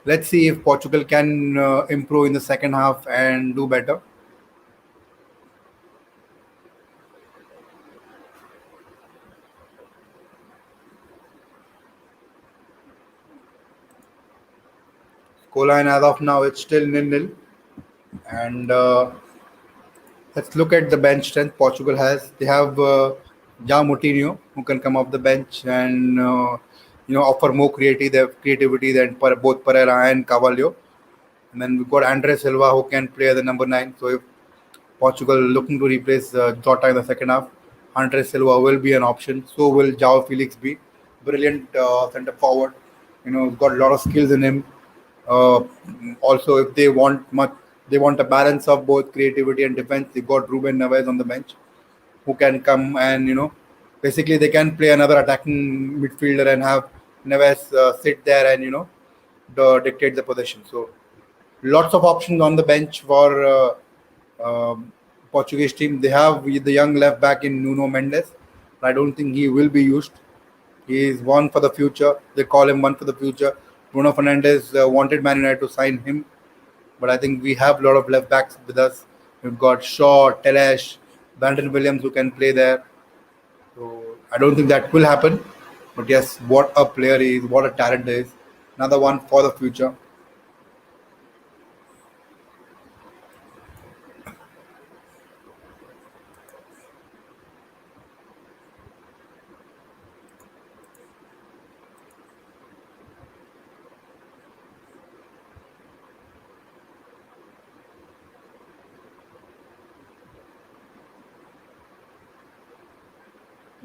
let's see if Portugal can improve in the second half and do better. Scoreline as of now it's still nil-nil. And let's look at the bench strength Portugal has. They have João Moutinho, who can come off the bench and offer more creativity than both Pereira and Carvalho. And then we've got Andre Silva, who can play as the number 9. So if Portugal looking to replace Jota in the second half, Andre Silva will be an option. So will João Felix be. Brilliant centre forward. Got a lot of skills in him. Uh, Also, if they want a balance of both creativity and defense. They've got Ruben Neves on the bench, who can come and basically they can play another attacking midfielder and have Neves sit there and dictate the possession. So lots of options on the bench for Portuguese team. They have the young left back in Nuno Mendes. I don't think he will be used. He is one for the future. They call him one for the future. Bruno Fernandes wanted Man United to sign him, but I think we have a lot of left backs with us. We've got Shaw, Telesh, Brandon Williams who can play there. So I don't think that will happen. But yes, what a player he is, what a talent he is. Another one for the future.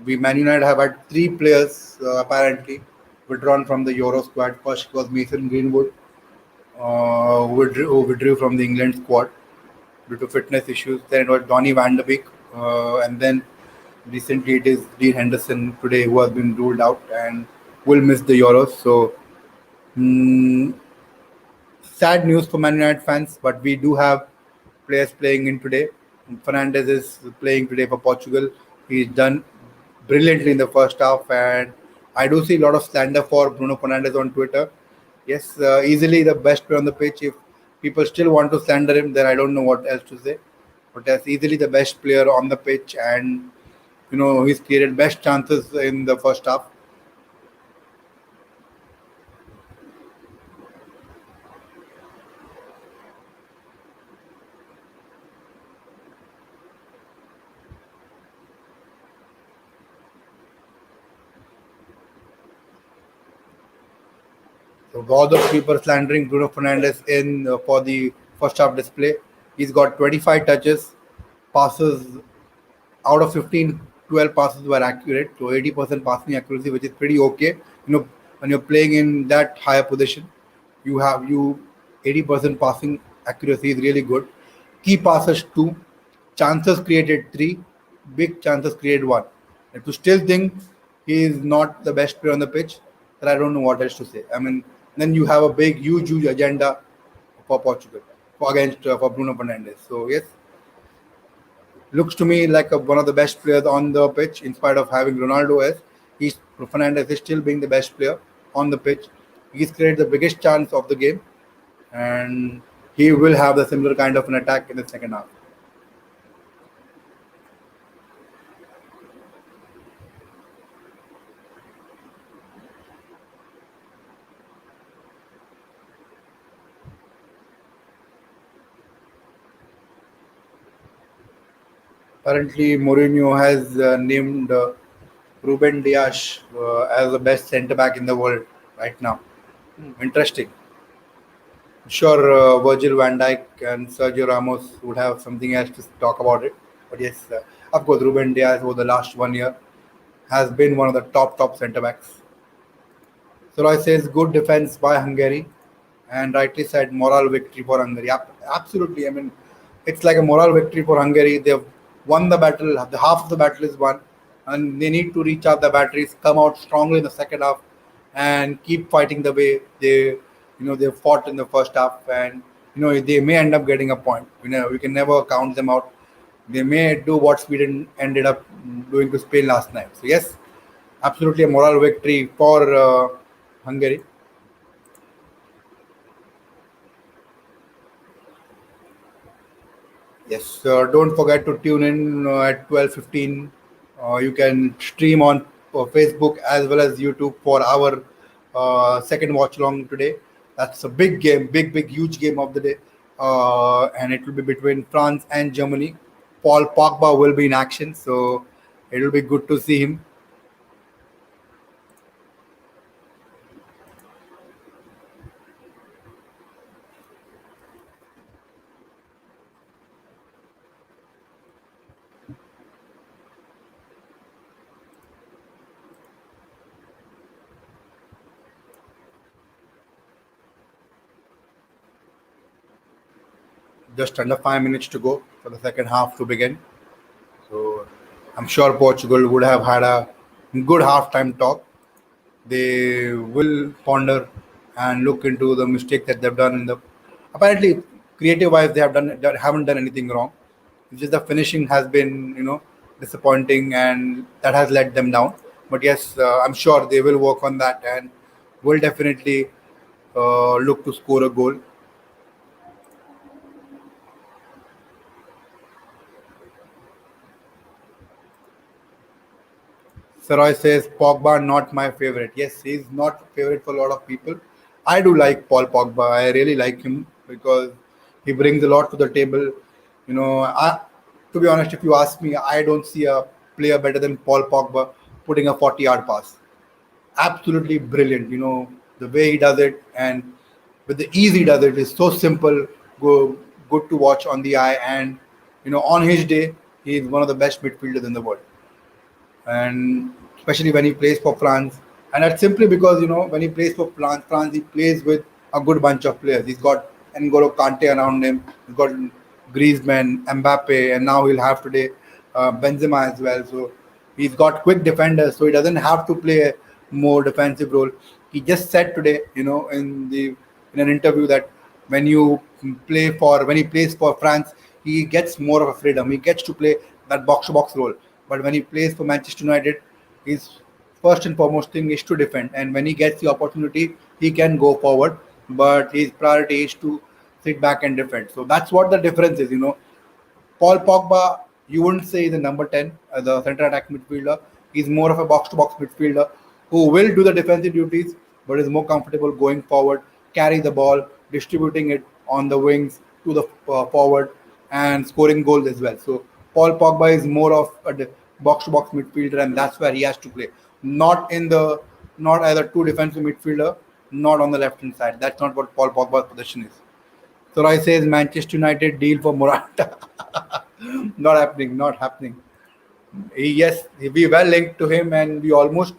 We Man United have had three players apparently withdrawn from the Euro squad. First was Mason Greenwood, who withdrew from the England squad due to fitness issues. Then it was Donny van de Beek, and then recently it is Dean Henderson today who has been ruled out and will miss the Euros. So mm, sad news for Man United fans, but we do have players playing in today. Fernandes is playing today for Portugal. He's done brilliantly in the first half, and I do see a lot of slander for Bruno Fernandes on Twitter. Yes, easily the best player on the pitch. If people still want to slander him, then I don't know what else to say. But that's easily the best player on the pitch, and he's created best chances in the first half. So all those people slandering Bruno Fernandes in for the first half display. He's got 25 touches, passes out of 15, 12 passes were accurate. So 80% passing accuracy, which is pretty okay. When you're playing in that higher position, you 80% passing accuracy is really good. Key passes two, chances created three, big chances created one. And to still think he is not the best player on the pitch, then I don't know what else to say. I mean, then you have a big, huge agenda for Portugal for Bruno Fernandes. So yes, looks to me like one of the best players on the pitch, in spite of having Ronaldo as he's Fernandes is still being the best player on the pitch. He's created the biggest chance of the game, and he will have the similar kind of an attack in the second half. Currently, Mourinho has named Ruben Dias as the best centre back in the world right now. Interesting. Sure, Virgil van Dijk and Sergio Ramos would have something else to talk about it. But yes, of course, Ruben Dias over the last 1 year has been one of the top centre backs. Soloy says good defense by Hungary, and rightly said moral victory for Hungary. Absolutely, I mean, it's like a moral victory for Hungary. They've won the battle. The half of the battle is won, and they need to recharge the batteries, come out strongly in the second half, and keep fighting the way they fought in the first half. And they may end up getting a point. We can never count them out. They may do what Sweden ended up doing to Spain last night. So yes, absolutely a moral victory for Hungary. Yes, don't forget to tune in at 12:15. You can stream on Facebook as well as YouTube for our second watch along today. That's a big game, big, huge game of the day, and it will be between France and Germany. Paul Pogba will be in action, so it will be good to see him. Just under 5 minutes to go for the second half to begin. So I'm sure Portugal would have had a good halftime talk. They will ponder and look into the mistake that they've done in the. Apparently, creative wise, they haven't done anything wrong. It's just the finishing has been disappointing, and that has let them down. But yes, I'm sure they will work on that and will definitely look to score a goal. Saroy says Pogba not my favorite. Yes, he's not favorite for a lot of people. I do like Paul Pogba. I really like him because he brings a lot to the table. To be honest, if you ask me, I don't see a player better than Paul Pogba putting a 40-yard pass. Absolutely brilliant. The way he does it and with the ease he does it is so simple, go good to watch on the eye, and on his day, he is one of the best midfielders in the world, and especially when he plays for France. And that's simply because when he plays for France he plays with a good bunch of players. He's got N'Golo Kante around him. He's got Griezmann, Mbappe, and now he'll have today Benzema as well. So he's got quick defenders, so he doesn't have to play a more defensive role. He just said today, in an interview that when he plays for France, he gets more of a freedom. He gets to play that box to box role. But when he plays for Manchester United, his first and foremost thing is to defend. And when he gets the opportunity, he can go forward. But his priority is to sit back and defend. So that's what the difference is. Paul Pogba, you wouldn't say he's a number 10, the center attack midfielder. He's more of a box to box midfielder who will do the defensive duties but is more comfortable going forward, carry the ball, distributing it on the wings to the forward, and scoring goals as well. So Paul Pogba is more of a box to box midfielder, and that's where he has to play. Not as a two defensive midfielder, not on the left hand side. That's not what Paul Pogba's position is. So I says Manchester United deal for Morata. Not happening, not happening. Yes, we were linked to him, and we almost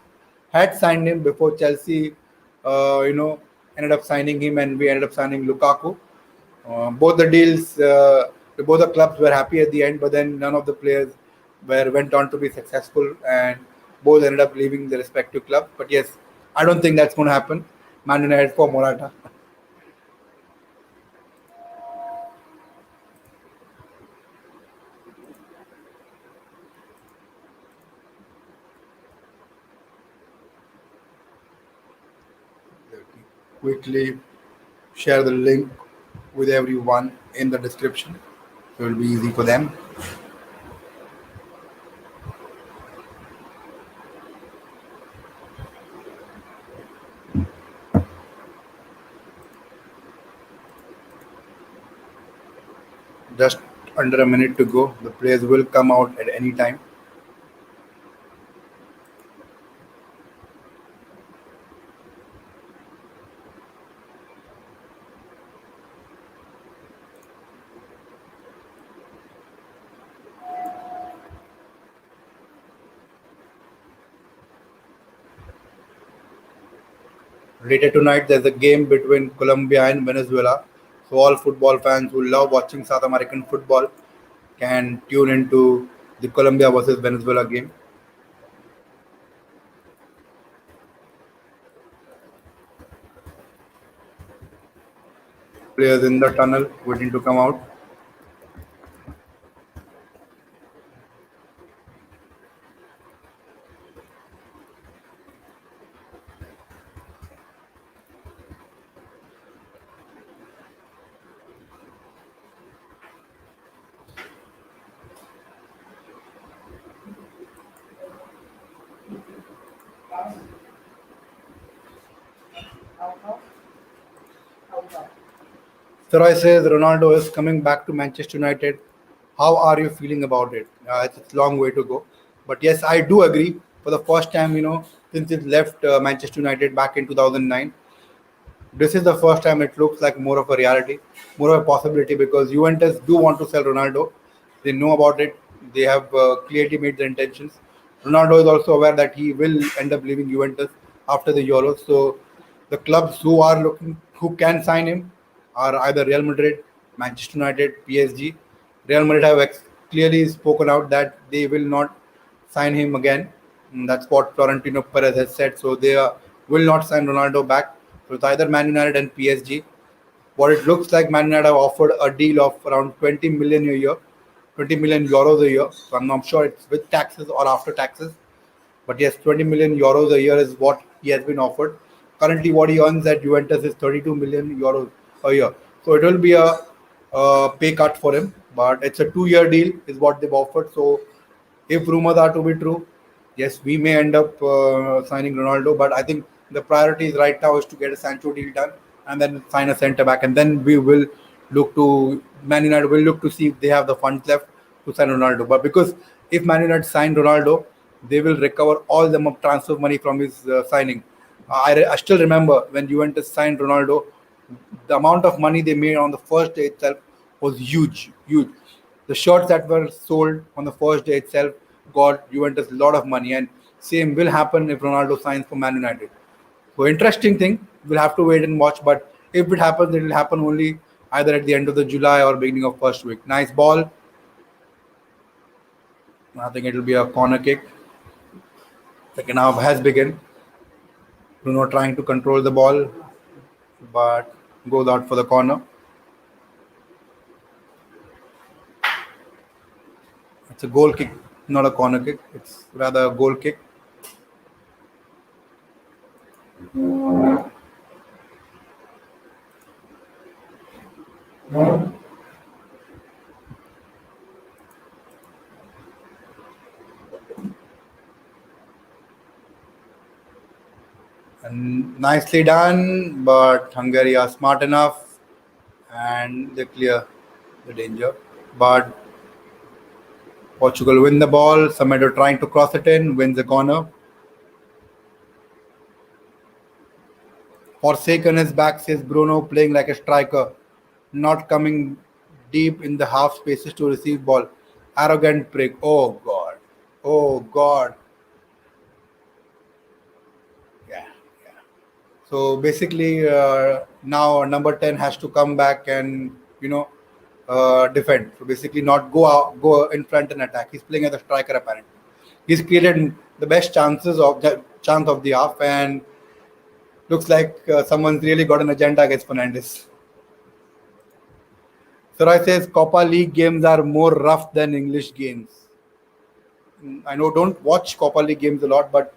had signed him before Chelsea, uh, you know, ended up signing him, and we ended up signing Lukaku. Both the deals, both the clubs were happy at the end, but then none of the players went on to be successful, and both ended up leaving the respective clubs. But yes, I don't think that's going to happen. Man United for Morata. Let me quickly share the link with everyone in the description, so it'll be easy for them. Just under a minute to go. The players will come out at any time. Later tonight, there's a game between Colombia and Venezuela. So all football fans who love watching South American football can tune into the Colombia versus Venezuela game. Players in the tunnel waiting to come out. Sarai says Ronaldo is coming back to Manchester United. How are you feeling about it? It's a long way to go. But yes, I do agree. For the first time, since he left Manchester United back in 2009, this is the first time it looks like more of a reality, more of a possibility because Juventus do want to sell Ronaldo. They know about it. They have clearly made their intentions. Ronaldo is also aware that he will end up leaving Juventus after the Euros. So the clubs who are looking, who can sign him, are either Real Madrid, Manchester United, PSG. Real Madrid have clearly spoken out that they will not sign him again. That's what Florentino Perez has said. So they will not sign Ronaldo back. So it's either Man United and PSG. What it looks like, Man United have offered a deal of around 20 million a year, 20 million euros a year. So I'm not sure it's with taxes or after taxes. But yes, 20 million euros a year is what he has been offered. Currently, what he earns at Juventus is 32 million euros a year. So it will be a pay cut for him. But it's a 2-year deal, is what they've offered. So if rumors are to be true, yes, we may end up signing Ronaldo. But I think the priorities right now is to get a Sancho deal done and then sign a centre back, and then we will look to Man United will look to see if they have the funds left to sign Ronaldo. But because if Man United sign Ronaldo, they will recover all the transfer money from his signing. I still remember when Juventus signed Ronaldo, the amount of money they made on the first day itself was huge, huge. The shirts that were sold on the first day itself got Juventus a lot of money, and same will happen if Ronaldo signs for Man United. So interesting thing. We'll have to wait and watch, but if it happens, it will happen only either at the end of the July or beginning of first week. Nice ball. I think it will be a corner kick. Second half has begun. Bruno trying to control the ball, but goes out for the corner. It's a goal kick, not a corner kick. It's rather a goal kick. And nicely done, but Hungary are smart enough and they clear the danger. But Portugal win the ball. Semedo trying to cross it in, wins the corner. Forsaken is back, says Bruno, playing like a striker, not coming deep in the half spaces to receive ball. Arrogant prick. Oh God. Oh God. Yeah. Yeah. So basically, now number 10 has to come back and defend. So basically, not go out, go in front and attack. He's playing as a striker apparently. He's created the best chances of the chance of the half, and looks like someone's really got an agenda against Fernandes. Sarai says Copa League games are more rough than English games. I know don't watch Copa League games a lot, but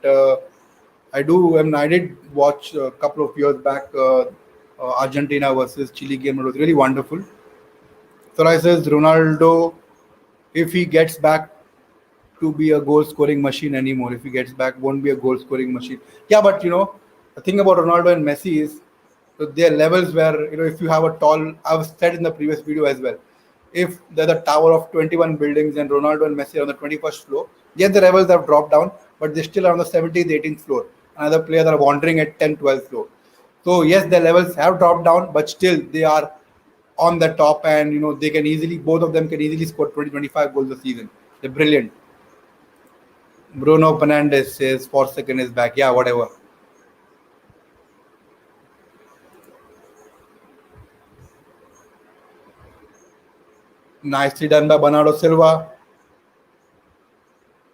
I do. I mean, I did watch a couple of years back Argentina versus Chile game. It was really wonderful. Sarai says Ronaldo, if he gets back to be a goal scoring machine anymore, if he gets back, won't be a goal scoring machine. Yeah, but the thing about Ronaldo and Messi is there are levels where if you have a tall. I've said in the previous video as well. If there's a tower of 21 buildings and Ronaldo and Messi are on the 21st floor, yes, the levels have dropped down, but they're still on the 17th, 18th floor. Another players are wandering at 10th, 12th floor. So yes, the levels have dropped down, but still they are on the top, and they can easily, both of them can easily score 20, 25 goals a season. They're brilliant. Bruno Fernandes says second is back. Yeah, whatever. Nicely done by Bernardo Silva.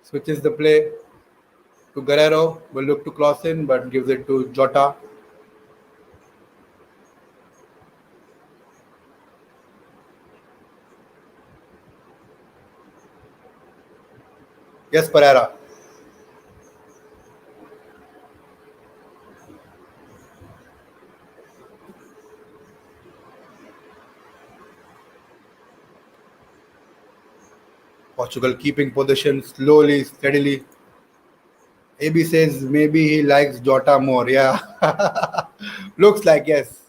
Switches the play to Guerrero. Will look to cross in, but gives it to Jota. Yes, Pereira. Portugal keeping possession slowly, steadily. AB says maybe he likes Jota more. Yeah. Looks like, yes.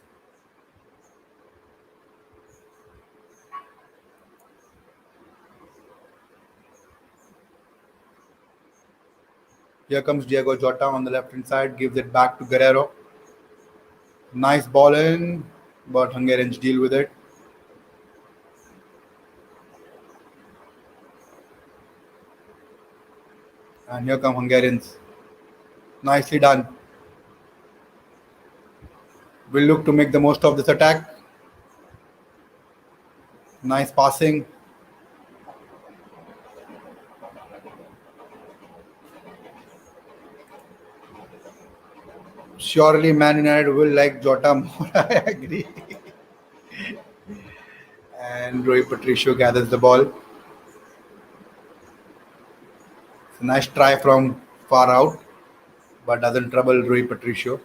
Here comes Diego Jota on the left hand side, gives it back to Guerrero. Nice ball in, but Hungarians deal with it. And here come Hungarians. Nicely done. Will look to make the most of this attack. Nice passing. Surely Man United will like Jota more, I agree. And Rui Patricio gathers the ball. It's a nice try from far out, but doesn't trouble Rui Patricio.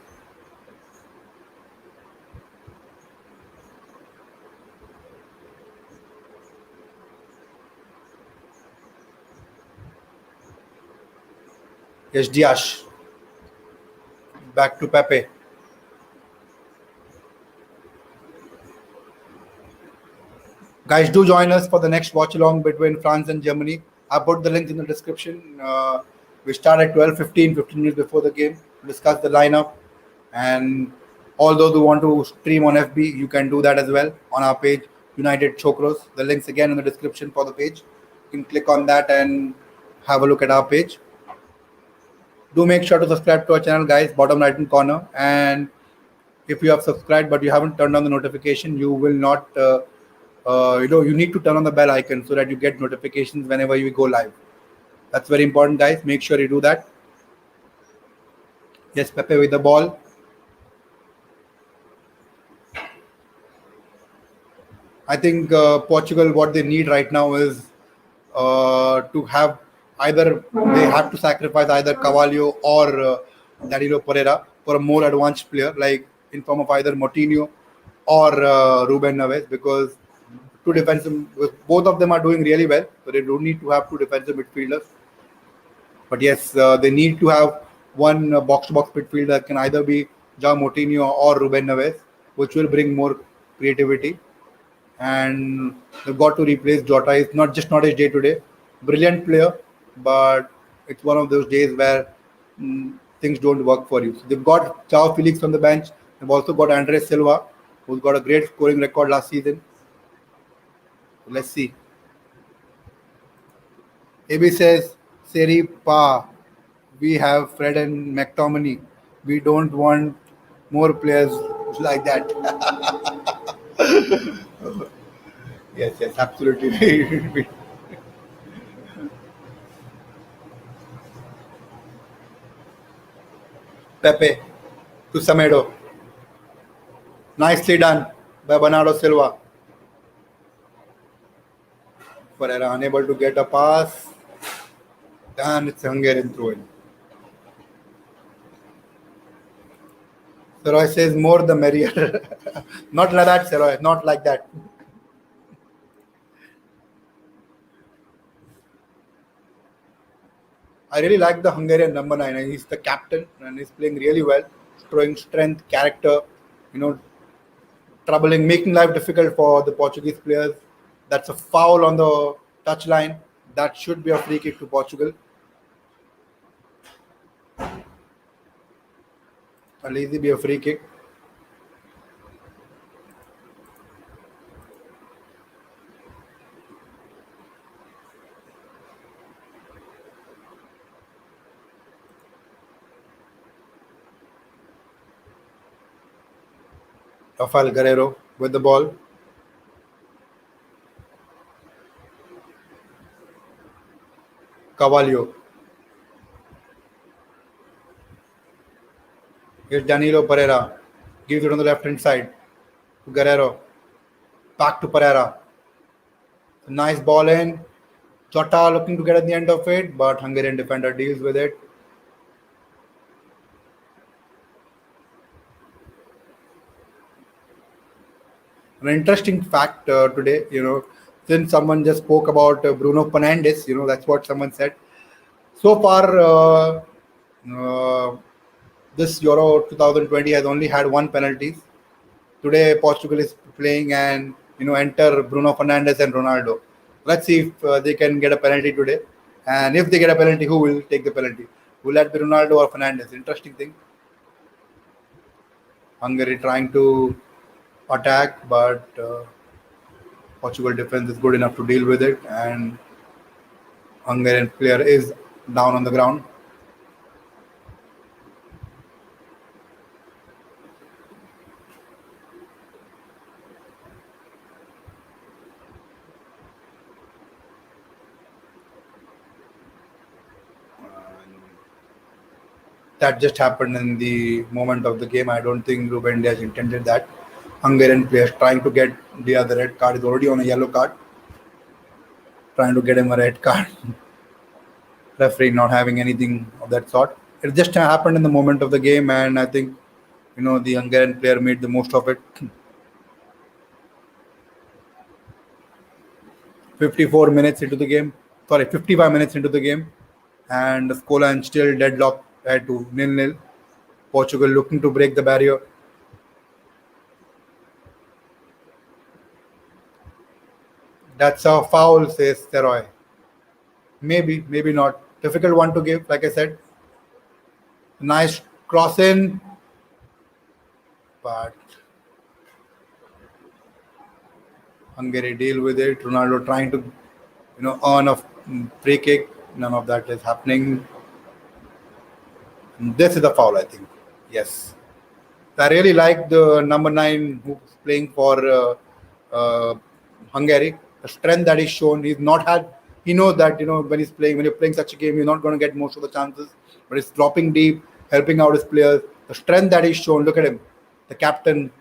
Yes, Dias. Back to Pepe. Guys, do join us for the next watch along between France and Germany. I put the link in the description. We start at 12:15, 15 minutes before the game to discuss the lineup. And all those who want to stream on FB, you can do that as well on our page, United Chokros. The links again in the description for the page. You can click on that and have a look at our page. Do make sure to subscribe to our channel, guys, bottom right hand corner. And if you have subscribed but you haven't turned on the notification, you will not you need to turn on the bell icon so that you get notifications whenever we go live. That's very important, guys. Make sure you do that. Yes, Pepe with the ball. I think Portugal, what they need right now is to have either they have to sacrifice either Carvalho or Danilo Pereira for a more advanced player, like in form of either Moutinho or Ruben Neves, because two defensive, both of them are doing really well, so they don't need to have two defensive midfielders. But yes, they need to have one box-to-box midfielder that can either be João Moutinho or Ruben Neves, which will bring more creativity. And they've got to replace Jota. It's not his day today. Brilliant player, but it's one of those days where things don't work for you. So they've got João Felix on the bench. They've also got Andres Silva, who's got a great scoring record last season. Let's see. AB says, Seri Pa, we have Fred and McTominay. We don't want more players like that. Yes, absolutely. Pepe to Samedo. Nicely done by Bernardo Silva. Pereira unable to get a pass. And it's a Hungarian throw in. Seroy says more the merrier. Not like that, Seroy. Not like that. I really like the Hungarian number 9. He's the captain and he's playing really well, showing strength, character, troubling, making life difficult for the Portuguese players. That's a foul on the touchline. That should be a free kick to Portugal. It'll easily be a free kick. Rafael Guerrero with the ball. Carvalho. Here's Danilo Pereira. Gives it on the left hand side to Guerrero. Back to Pereira. Nice ball in. Jota looking to get at the end of it, but Hungarian defender deals with it. An interesting fact today, since someone just spoke about Bruno Fernandes, that's what someone said. So far, this Euro 2020 has only had one penalty. Today, Portugal is playing and, enter Bruno Fernandes and Ronaldo. Let's see if they can get a penalty today. And if they get a penalty, who will take the penalty? Will that be Ronaldo or Fernandes? Interesting thing. Hungary trying to attack, but Portugal defense is good enough to deal with it, and Hungarian player is down on the ground. That just happened in the moment of the game. I don't think Ruben Diaz intended that. Hungarian players trying to get Diaz the red card is already on a yellow card, trying to get him a red card. Referee not having anything of that sort. It just happened in the moment of the game, and I think the Hungarian player made the most of it. 54 minutes into the game, sorry, 55 minutes into the game, and the scoreline still deadlocked at 2-0. Portugal looking to break the barrier. That's a foul, says Teroy. Maybe, maybe not. Difficult one to give, like I said. Nice cross in, but Hungary deal with it. Ronaldo trying to, earn a free kick. None of that is happening. This is a foul, I think. Yes. I really like the number 9 who's playing for uh, Hungary. The strength that he's shown, he's not had. He knows that when you're playing such a game, you're not going to get most of the chances. But he's dropping deep, helping out his players. The strength that he's shown. Look at him, the captain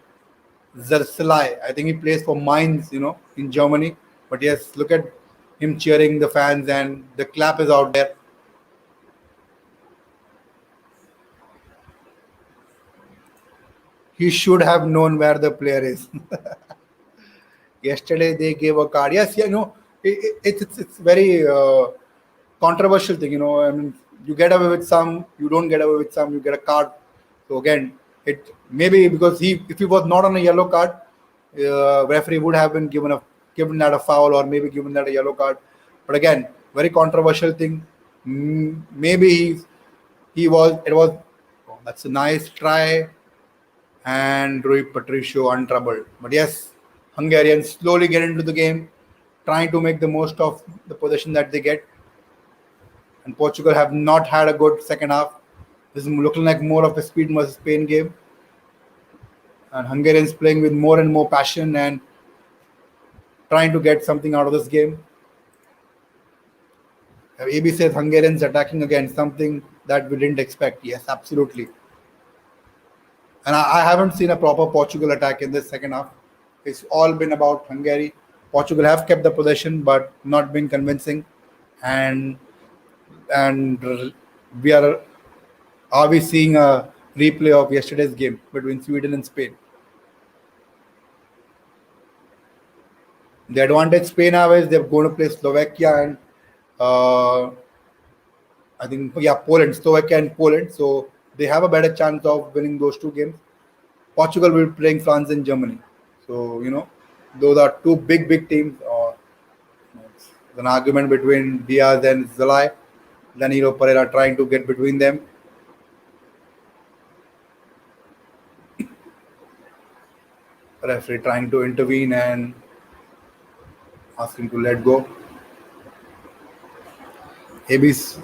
Zerselai. I think he plays for Mainz, in Germany. But yes, look at him cheering the fans, and the clap is out there. He should have known where the player is. Yesterday they gave a card. Yes, it's very controversial thing. I mean, you get away with some, you don't get away with some, you get a card. So again, it maybe because if he was not on a yellow card, referee would have been given that a foul, or maybe given that a yellow card. But again, very controversial thing. Maybe he was. It was. Oh, that's a nice try, and Rui Patricio untroubled. But yes, Hungarians slowly get into the game, trying to make the most of the possession that they get. And Portugal have not had a good second half. This is looking like more of a speed versus Spain game. And Hungarians playing with more and more passion and trying to get something out of this game. AB says Hungarians attacking again, something that we didn't expect. Yes, absolutely. And I haven't seen a proper Portugal attack in this second half. It's all been about Hungary. Portugal have kept the possession, but not been convincing. And we are we seeing a replay of yesterday's game between Sweden and Spain? The advantage Spain have is they're going to play Slovakia and I think Poland, Slovakia and Poland. So they have a better chance of winning those two games. Portugal will be playing France and Germany. So those are two big teams. Or it's an argument between Diaz and Zalai. Danilo Pereira trying to get between them. Referee trying to intervene and asking to let go. AB's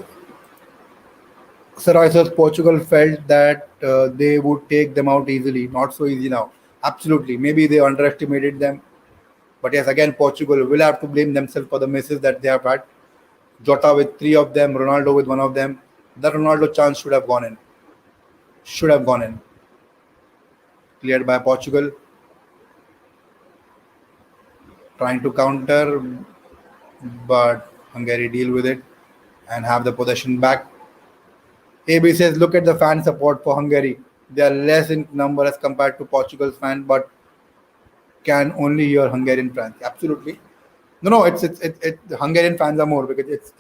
Sir says Portugal felt that they would take them out easily. Not so easy now. Absolutely. Maybe they underestimated them. But yes, again, Portugal will have to blame themselves for the misses that they have had. Jota with 3 of them, Ronaldo with 1 of them. That Ronaldo chance should have gone in. Should have gone in. Cleared by Portugal. Trying to counter, but Hungary deal with it and have the possession back. AB says, look at the fan support for Hungary. They are less in number as compared to Portugal's fan, but can only hear Hungarian fans. Absolutely. No. It's the Hungarian fans are more because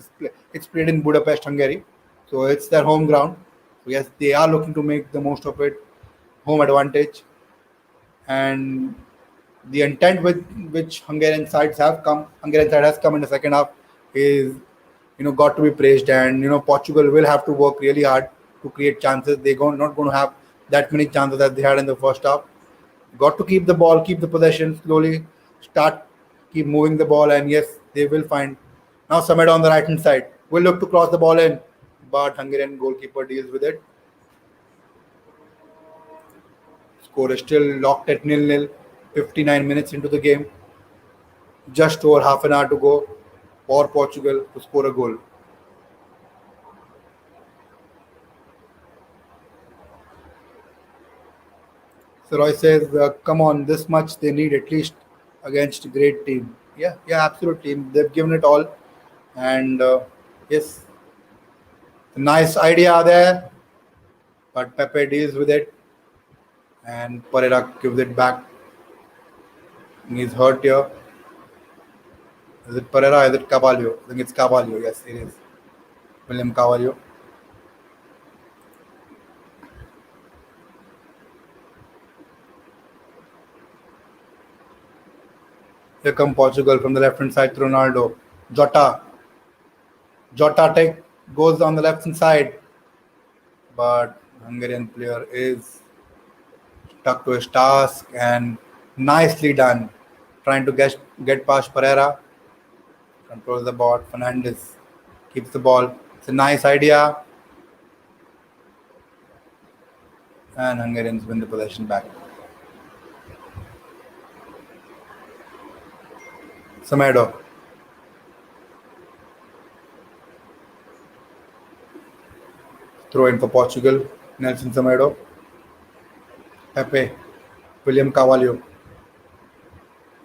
it's played in Budapest, Hungary, so it's their home ground. So yes, they are looking to make the most of it, home advantage, and the intent with which Hungarian side has come in the second half is got to be praised. And Portugal will have to work really hard to create chances. Not going to have that many chances as they had in the first half. Got to keep the ball, keep the possession slowly, start, keep moving the ball, and yes, they will find. Now Samed on the right hand side will look to cross the ball in, but Hungarian goalkeeper deals with it. Score is still locked at nil-nil. 59 minutes into the game, just over half an hour to go for Portugal to score a goal. So Roy says, "Come on, this much they need at least against a great team." Yeah, yeah, absolutely. They've given it all, and yes, nice idea there, but Pepe deals with it, and Pereira gives it back. He's hurt here. Is it Pereira? Is it Carvalho? I think it's Carvalho. Yes, it is. William Carvalho. Here come Portugal from the left hand side to Ronaldo. Jota. Jota take goes on the left hand side, but Hungarian player is stuck to his task and nicely done. Trying to get past Pereira. Controls the ball. Fernandez keeps the ball. It's a nice idea. And Hungarians win the possession back. Samedo. Throw in for Portugal. Nelson Samedo. Pepe. William Carvalho.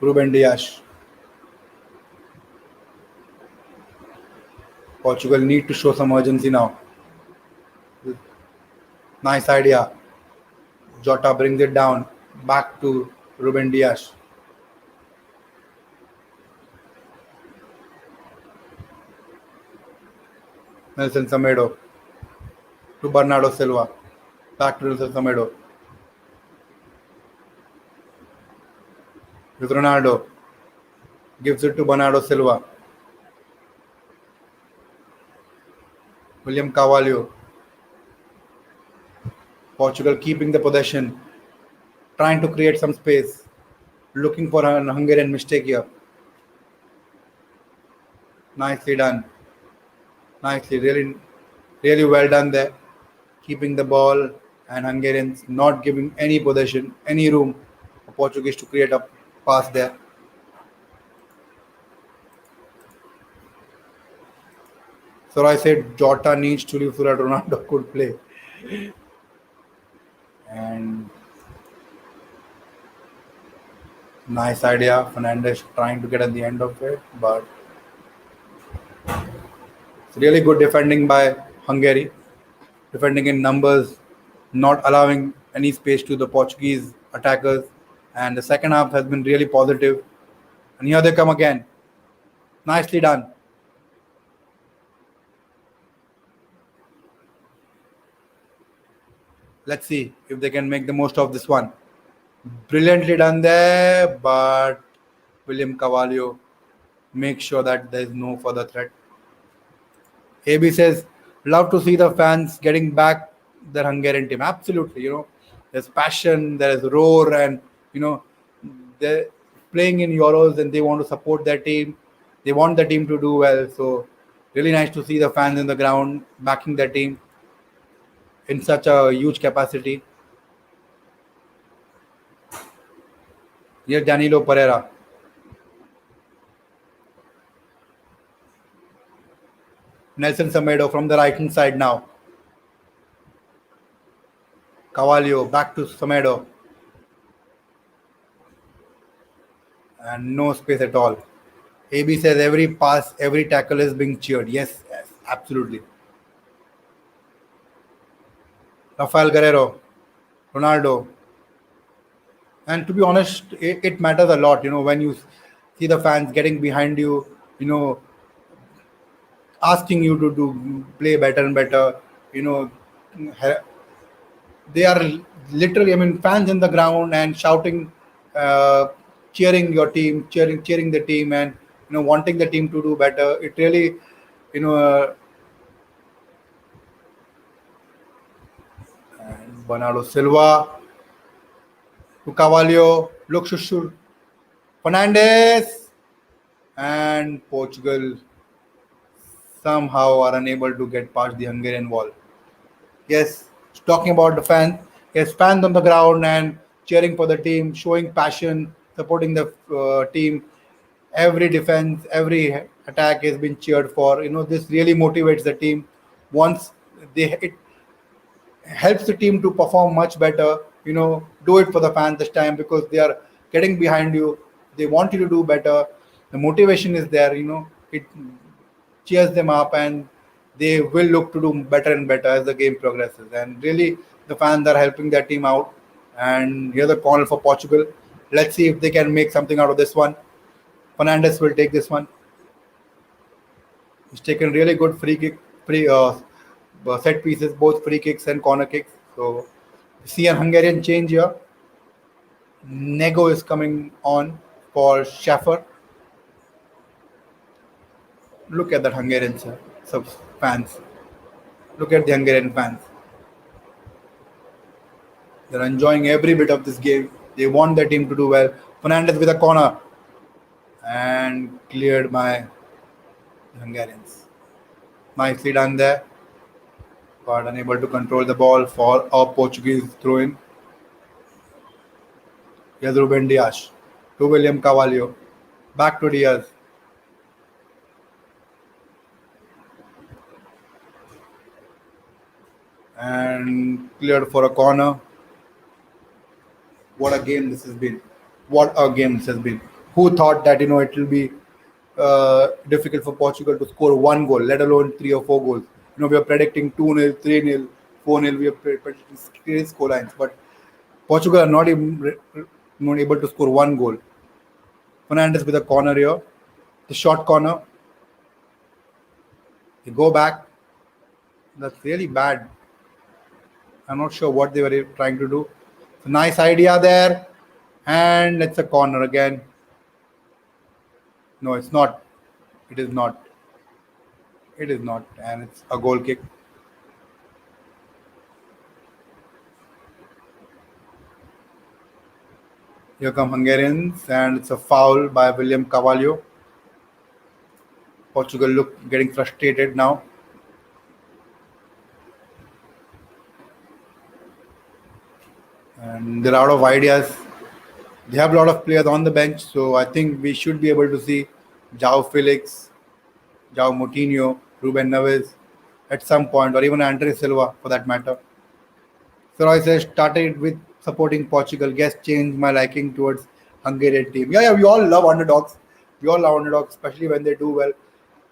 Ruben Dias. Portugal need to show some urgency now. Nice idea. Jota brings it down. Back to Ruben Dias. Nelson Samedo to Bernardo Silva. Back to Nelson Samedo. With Ronaldo. Gives it to Bernardo Silva. William Carvalho. Portugal keeping the possession. Trying to create some space. Looking for a Hungarian mistake here. Nicely done. Nicely, really, really well done there. Keeping the ball and Hungarians not giving any possession, any room for Portuguese to create a pass there. So I said Jota needs to leave so that Ronaldo could play. And nice idea. Fernandez trying to get at the end of it, but it's really good defending by Hungary. Defending in numbers, not allowing any space to the Portuguese attackers. And the second half has been really positive. And here they come again. Nicely done. Let's see if they can make the most of this one. Brilliantly done there, but William Carvalho makes sure that there is no further threat. AB says, love to see the fans getting back their Hungarian team. Absolutely, there's passion, there is roar, and they're playing in Euros and they want to support their team. They want the team to do well. So really nice to see the fans in the ground backing their team in such a huge capacity. Here Danilo Pereira. Nelson Semedo from the right hand side now. Carvalho back to Semedo. And no space at all. AB says every pass, every tackle is being cheered. Yes, yes, absolutely. Rafael Guerrero, Ronaldo. And to be honest, it matters a lot, when you see the fans getting behind you, asking you to do play better and better. They are literally, fans in the ground and shouting, cheering your team, cheering the team, and wanting the team to do better. It really you know, uh, Bernardo Silva to Carvalho, look Shushur, Fernandes, and Portugal somehow are unable to get past the Hungarian wall. Yes, talking about the fans. Yes, fans on the ground and cheering for the team, showing passion, supporting the team. Every defense, every attack has been cheered for. This really motivates the team. Once it helps the team to perform much better. Do it for the fans this time because they are getting behind you. They want you to do better. The motivation is there. It cheers them up, and they will look to do better and better as the game progresses. And really, the fans are helping their team out. And here's the corner for Portugal. Let's see if they can make something out of this one. Fernandes will take this one. He's taken really good set pieces, both free kicks and corner kicks. So see a Hungarian change here. Nego is coming on for Schaffer. Look at that Hungarian fans. Look at the Hungarian fans. They're enjoying every bit of this game. They want their team to do well. Fernandes with a corner and cleared by the Hungarians. Nicely done there, but unable to control the ball for a Portuguese throw in. Here's Ruben Dias to William Carvalho. Back to Diaz. And cleared for a corner. What a game this has been. What a game this has been. Who thought that it will be difficult for Portugal to score one goal, let alone three or four goals? We are predicting 2-0, 3-0, 4-0. We are predicting crazy score lines, but Portugal are not even not able to score one goal. Fernandes with a corner here. The short corner. They go back. That's really bad. I'm not sure what they were trying to do. It's a nice idea there. And it's a corner again. No, it's not. It is not. It is not. And it's a goal kick. Here come Hungarians, and it's a foul by William Carvalho. Portugal look getting frustrated now. And they're out of ideas. They have a lot of players on the bench, so I think we should be able to see Jao Felix, Jao Moutinho, Ruben Neves at some point, or even Andre Silva for that matter. So I said started with supporting Portugal. Guess changed my liking towards Hungarian team. Yeah, we all love underdogs. We all love underdogs, especially when they do well.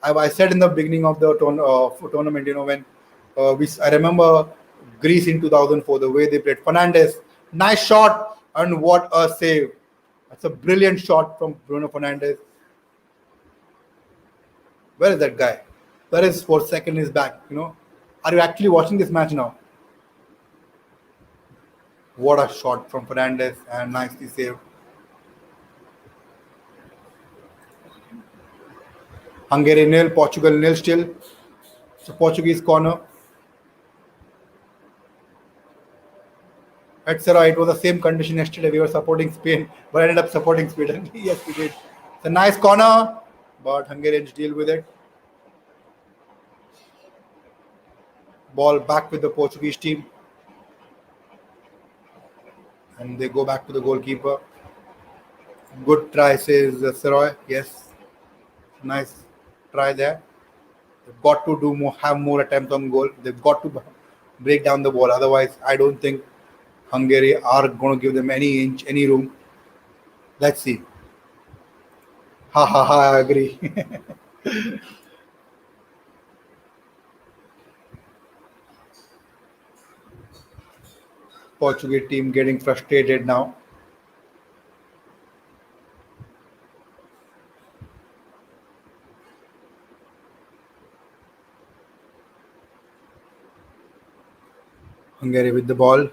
I said in the beginning of the tournament, when I remember Greece in 2004, the way they played. Fernandes, nice shot, and what a save! That's a brilliant shot from Bruno Fernandes. Where is that guy? Where is for second is back? Are you actually watching this match now? What a shot from Fernandes and nicely saved. Hungary nil, Portugal nil still. So Portuguese corner. Etc. It was the same condition yesterday. We were supporting Spain, but ended up supporting Sweden. Yes, we did. It's a nice corner, but Hungarians deal with it. Ball back with the Portuguese team. And they go back to the goalkeeper. Good try, says Seroy. Yes. Nice try there. They've got to do more, have more attempts on goal. They've got to break down the ball. Otherwise, I don't think Hungary are going to give them any inch, any room. Let's see. Ha ha ha, I agree. Portuguese team getting frustrated now. Hungary with the ball.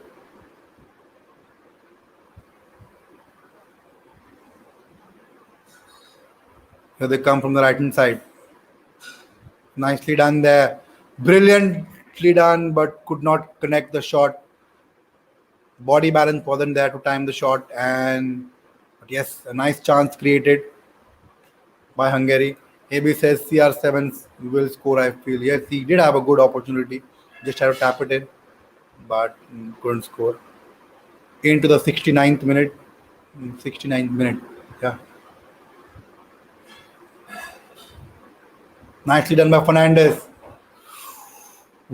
Here they come from the right hand side. Nicely done there. Brilliantly done, but could not connect the shot. Body balance wasn't there to time the shot, and but yes, a nice chance created by Hungary. AB says CR7 will score. I feel yes, he did have a good opportunity. Just had to tap it in, but couldn't score. Into the 69th minute. 69th minute. Yeah, nicely done by Fernandez.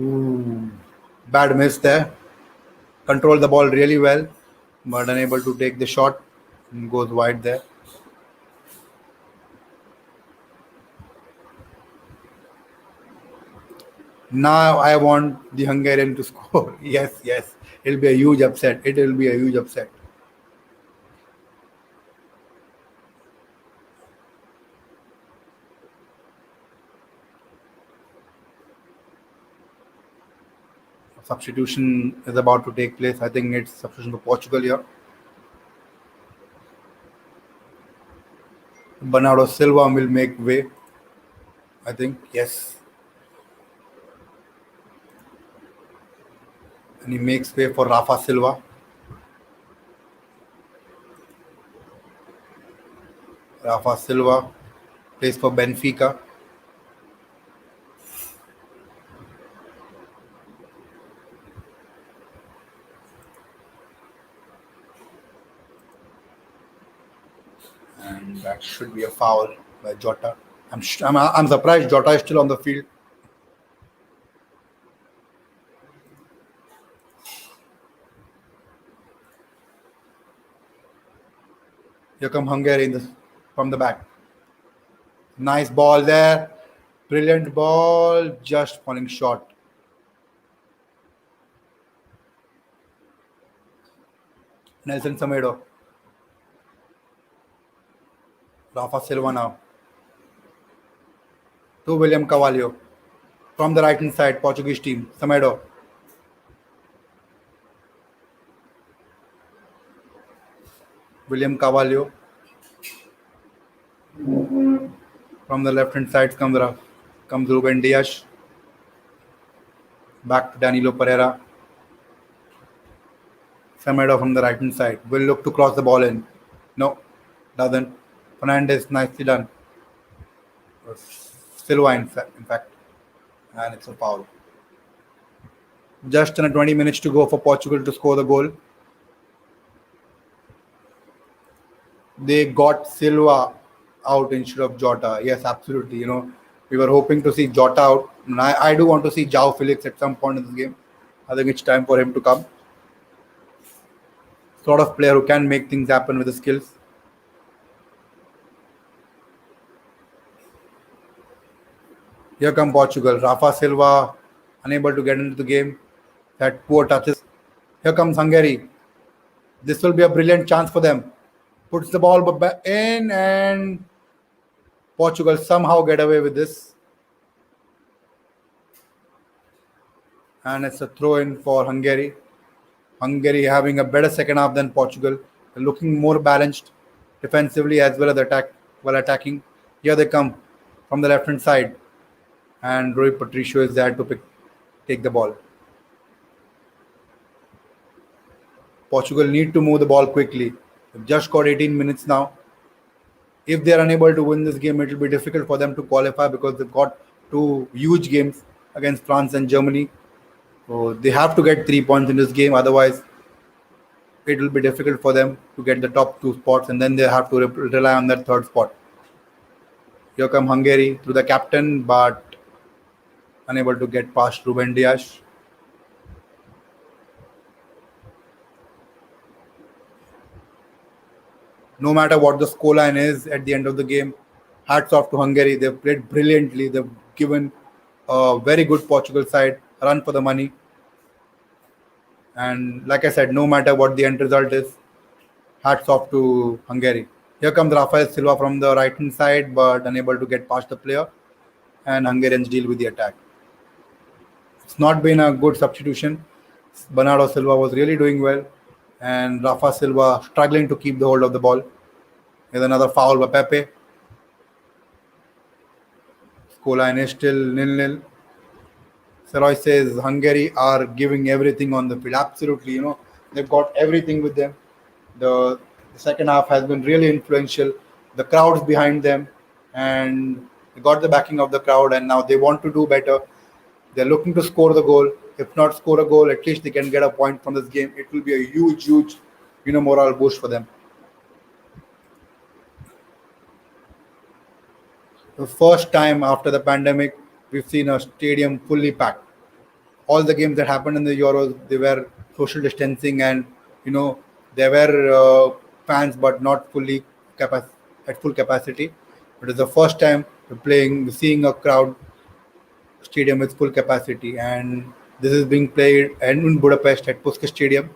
Ooh, bad miss there. Controlled the ball really well, but unable to take the shot. Goes wide there. Now I want the Hungarian to score. Yes, yes. It'll be a huge upset. It will be a huge upset. Substitution is about to take place. I think it's substitution for Portugal here. Bernardo Silva will make way. I think yes, and he makes way for Rafa Silva. Rafa Silva plays for Benfica. And that should be a foul by Jota. I'm surprised Jota is still on the field. Here come Hungary from the back. Nice ball there. Brilliant ball. Just falling short. Nelson Semedo. Rafa Silva now. To William Carvalho. From the right hand side, Portuguese team. Semedo. William Carvalho. From the left hand side comes Ruben Dias. Back to Danilo Pereira. Semedo from the right hand side. Will look to cross the ball in. No, doesn't. Fernandez nicely done. Silva in fact. And it's a foul. Just in 20 minutes to go for Portugal to score the goal. They got Silva out instead of Jota. Yes, absolutely. We were hoping to see Jota out. And I do want to see João Felix at some point in this game. I think it's time for him to come. Sort of player who can make things happen with the skills. Here come Portugal. Rafa Silva unable to get into the game. Had poor touches. Here comes Hungary. This will be a brilliant chance for them. Puts the ball in, and Portugal somehow get away with this. And it's a throw in for Hungary. Hungary having a better second half than Portugal. They're looking more balanced defensively as well as while attacking. Here they come from the left hand side. And Rui Patricio is there to take the ball. Portugal need to move the ball quickly. They've just got 18 minutes now. If they are unable to win this game, it will be difficult for them to qualify because they've got two huge games against France and Germany. So they have to get 3 points in this game. Otherwise, it will be difficult for them to get the top two spots, and then they have to rely on that third spot. Here come Hungary through the captain, but unable to get past Ruben Dias. No matter what the scoreline is at the end of the game, hats off to Hungary. They've played brilliantly. They've given a very good Portugal side a run for the money. And like I said, no matter what the end result is, hats off to Hungary. Here comes Rafael Silva from the right hand side, but unable to get past the player. And Hungarians deal with the attack. It's not been a good substitution. Bernardo Silva was really doing well, and Rafa Silva struggling to keep the hold of the ball. Here's another foul by Pepe. Scoreline is still nil-nil. Saroy says Hungary are giving everything on the field. Absolutely, they've got everything with them. The second half has been really influential. The crowds behind them, and they got the backing of the crowd, and now they want to do better. They're looking to score the goal. If not score a goal, at least they can get a point from this game. It will be a huge, huge, moral boost for them. The first time after the pandemic, we've seen a stadium fully packed. All the games that happened in the Euros, they were social distancing, and you know there were fans, but not fully at full capacity. But it's the first time seeing a crowd stadium with full capacity, and this is being played in Budapest at Puskás Stadium.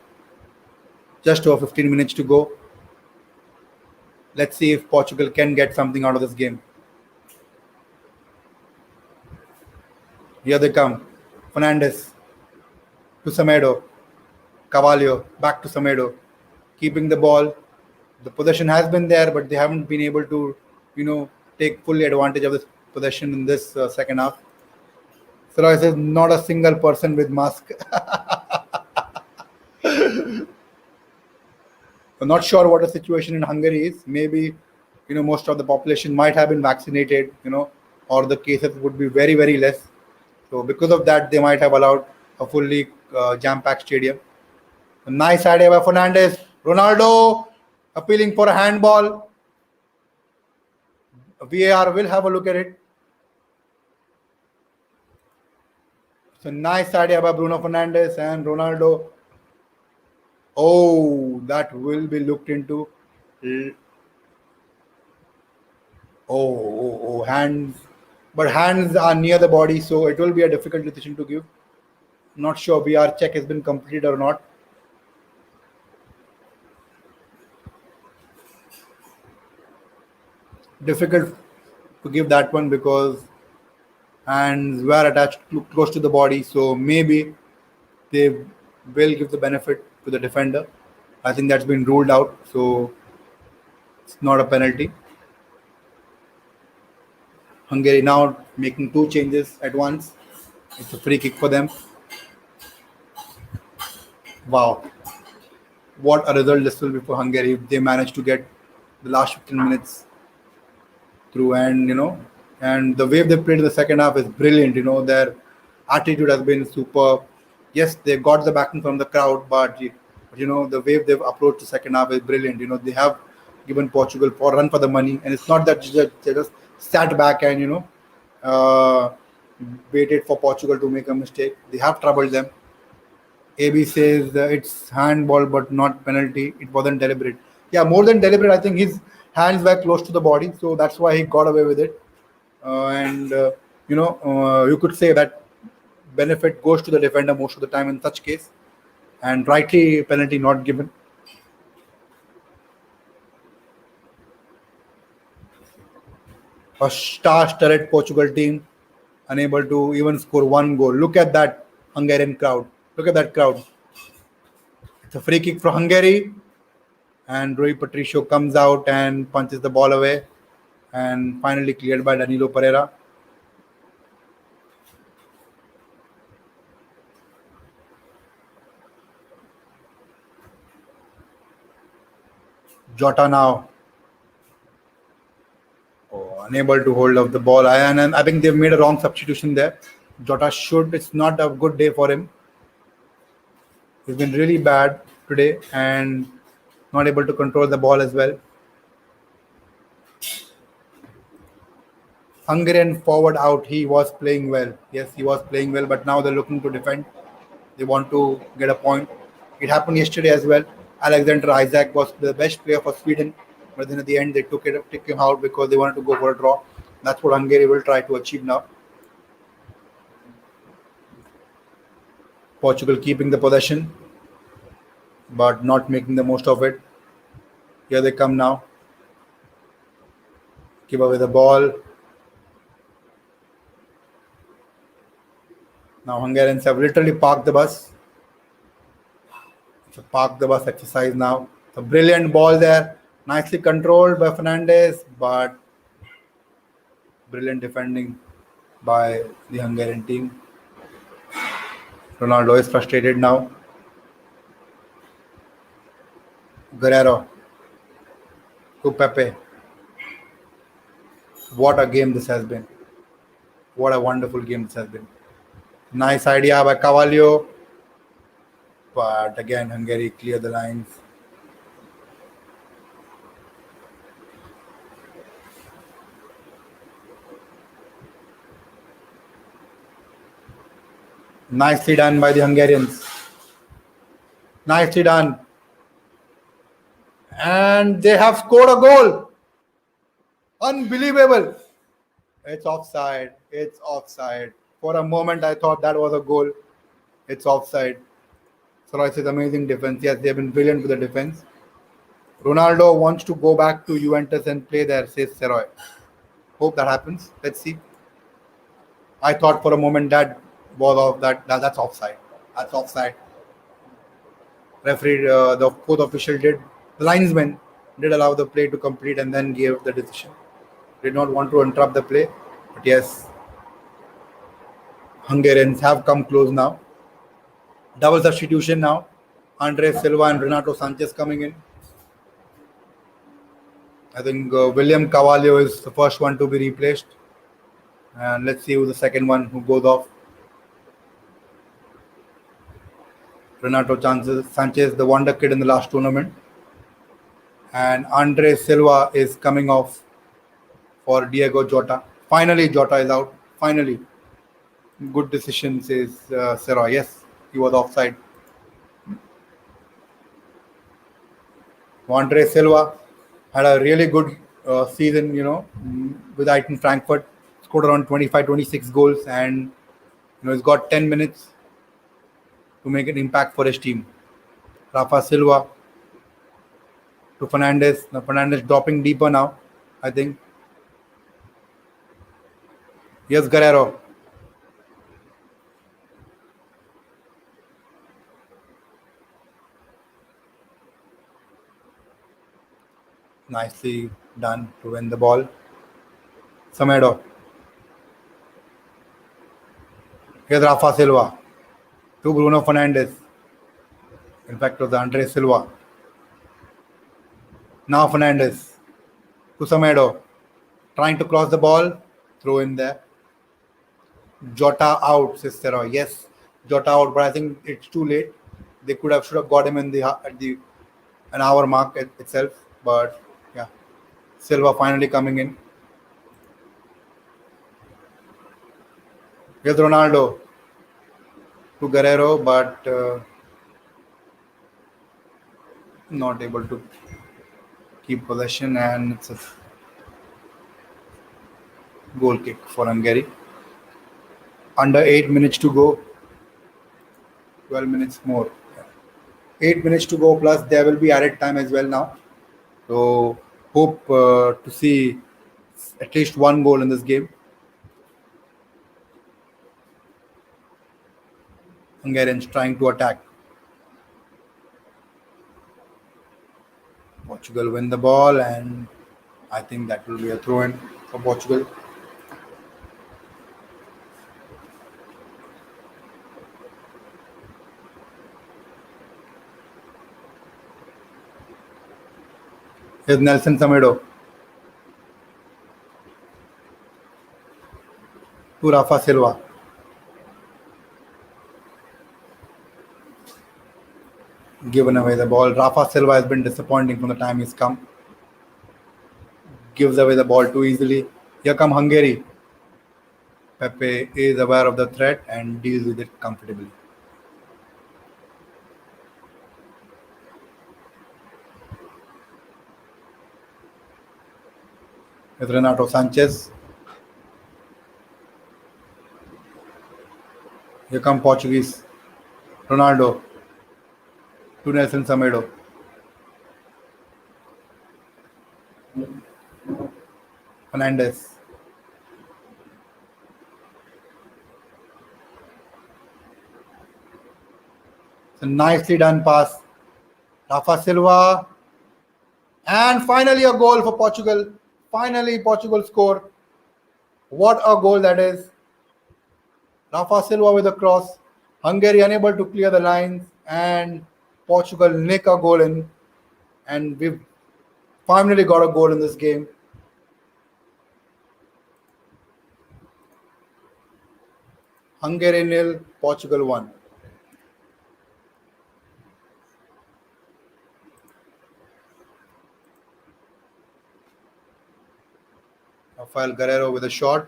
Just over 15 minutes to go. Let's see if Portugal can get something out of this game. Here they come. Fernandes to Semedo. Carvalho back to Semedo. Keeping the ball. The possession has been there, but they haven't been able to, take fully advantage of this possession in this second half. Saroy says not a single person with mask. I'm not sure what the situation in Hungary is. Maybe, most of the population might have been vaccinated, or the cases would be very, very less. So because of that, they might have allowed a fully jam-packed stadium. A nice idea by Fernandes. Ronaldo appealing for a handball. VAR will have a look at it. It's a nice idea by Bruno Fernandes and Ronaldo. Oh, that will be looked into. Hands. But hands are near the body, so it will be a difficult decision to give. Not sure VR check has been completed or not. Difficult to give that one because hands were attached close to the body, so maybe they will give the benefit to the defender. I think that's been ruled out, so it's not a penalty. Hungary now making two changes at once. It's a free kick for them. Wow. What a result this will be for Hungary if they manage to get the last 15 minutes through. And the way they played in the second half is brilliant. Their attitude has been superb. Yes, they got the backing from the crowd, but the way they've approached the second half is brilliant. They have given Portugal for run for the money, and it's not that they just sat back and waited for Portugal to make a mistake. They have troubled them. AB says it's handball but not penalty. It wasn't deliberate. Yeah, more than deliberate. I think his hands were close to the body, so that's why he got away with it. You could say that benefit goes to the defender most of the time in such case, and rightly penalty not given. A star-studded Portugal team unable to even score one goal. Look at that Hungarian crowd. Look at that crowd. It's a free kick for Hungary, and Rui Patricio comes out and punches the ball away, and finally cleared by Danilo Pereira. Jota now unable to hold up the ball, and I think they've made a wrong substitution there. Jota it's not a good day for him. He's been really bad today and not able to control the ball as well. Hungarian forward out. He was playing well. Yes, he was playing well, but now they're looking to defend. They want to get a point. It happened yesterday as well. Alexander Isaac was the best player for Sweden, but then at the end they took him out because they wanted to go for a draw. That's what Hungary will try to achieve now. Portugal keeping the possession, but not making the most of it. Here they come now. Give away the ball. Now Hungarians have literally parked the bus. It's a park the bus exercise now. It's a brilliant ball there. Nicely controlled by Fernandes, but brilliant defending. by the Hungarian team. Ronaldo is frustrated now. Guerrero to Pepe. What a game this has been. What a wonderful game this has been. Nice idea by Cavallo. But again, Hungary clear the lines. Nicely done by the Hungarians. Nicely done. And they have scored a goal. Unbelievable. It's offside. It's offside. For a moment, I thought that was a goal. It's offside. Royce's amazing defense. Yes, they've been brilliant with the defense. Ronaldo wants to go back to Juventus and play there, says Seroy. Hope that happens. Let's see. I thought for a moment that was off. That's offside. That's offside. Referee, the fourth official did. The linesman did allow the play to complete and then gave the decision. Did not want to interrupt the play, but yes, Hungarians have come close now. Double substitution now. Andre Silva and Renato Sanchez coming in. I think William Carvalho is the first one to be replaced. And let's see who the second one who goes off. Renato Sanchez, the wonder kid in the last tournament. And Andre Silva is coming off for Diego Jota. Finally, Jota is out. Finally. Good decision, says Seroy. Yes, he was offside. Andre Silva had a really good season, with Eintracht Frankfurt. Scored around 25, 26 goals, and he's got 10 minutes to make an impact for his team. Rafa Silva to Fernandes. Now Fernandes dropping deeper now, I think. Yes, Guerrero. Nicely done to win the ball. Semedo. Here's Rafa Silva to Bruno Fernandes. In fact, it was Andre Silva. Now Fernandes to Semedo. Trying to cross the ball. Throw in there. Jota out, says Seroy. Yes, Jota out, but I think it's too late. They should have got him in an hour mark itself. But yeah, Silva finally coming in. Here's Ronaldo to Guerrero, but not able to keep possession, and it's a goal kick for Hungary. Under 8 minutes to go. 12 minutes more. 8 minutes to go, plus there will be added time as well now. So hope to see at least one goal in this game. Hungarians trying to attack. Portugal win the ball, and I think that will be a throw-in for Portugal. Here's Nelson Semedo to Rafa Silva. Given away the ball. Rafa Silva has been disappointing from the time he's come. Gives away the ball too easily. Here come Hungary. Pepe is aware of the threat and deals with it comfortably. With Renato Sanchez. Here come Portuguese. Ronaldo to Nelson Semedo. Fernandes. It's a nicely done pass. Rafa Silva. And finally a goal for Portugal. Finally Portugal score. What a goal that is. Rafa Silva with a cross. Hungary unable to clear the lines, and Portugal nick a goal in, and we've finally got a goal in this game. Hungary nil, Portugal 1. Rafael Guerrero with a shot.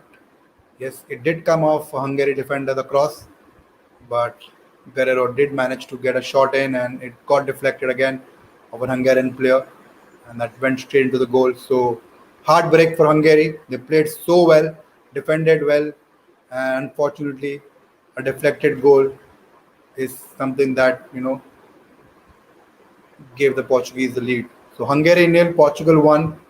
Yes, it did come off Hungary defender the cross, but Guerrero did manage to get a shot in, and it got deflected again of an Hungarian player, and that went straight into the goal. So hard break for Hungary. They played so well, defended well, and unfortunately, a deflected goal is something that gave the Portuguese the lead. So Hungary nil, Portugal 1.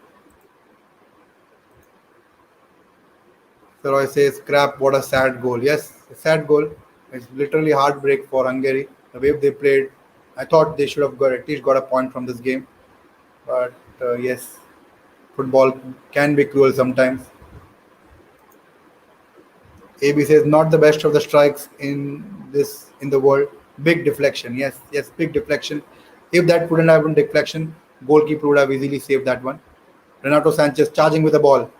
So I say, scrap, what a sad goal. Yes, a sad goal. It's literally heartbreak for Hungary. The way they played, I thought they should have got at least got a point from this game. But yes, football can be cruel sometimes. AB says not the best of the strikes in the world. Big deflection. Yes, yes, big deflection. If that wouldn't have been deflection, goalkeeper would have easily saved that one. Renato Sanchez charging with the ball.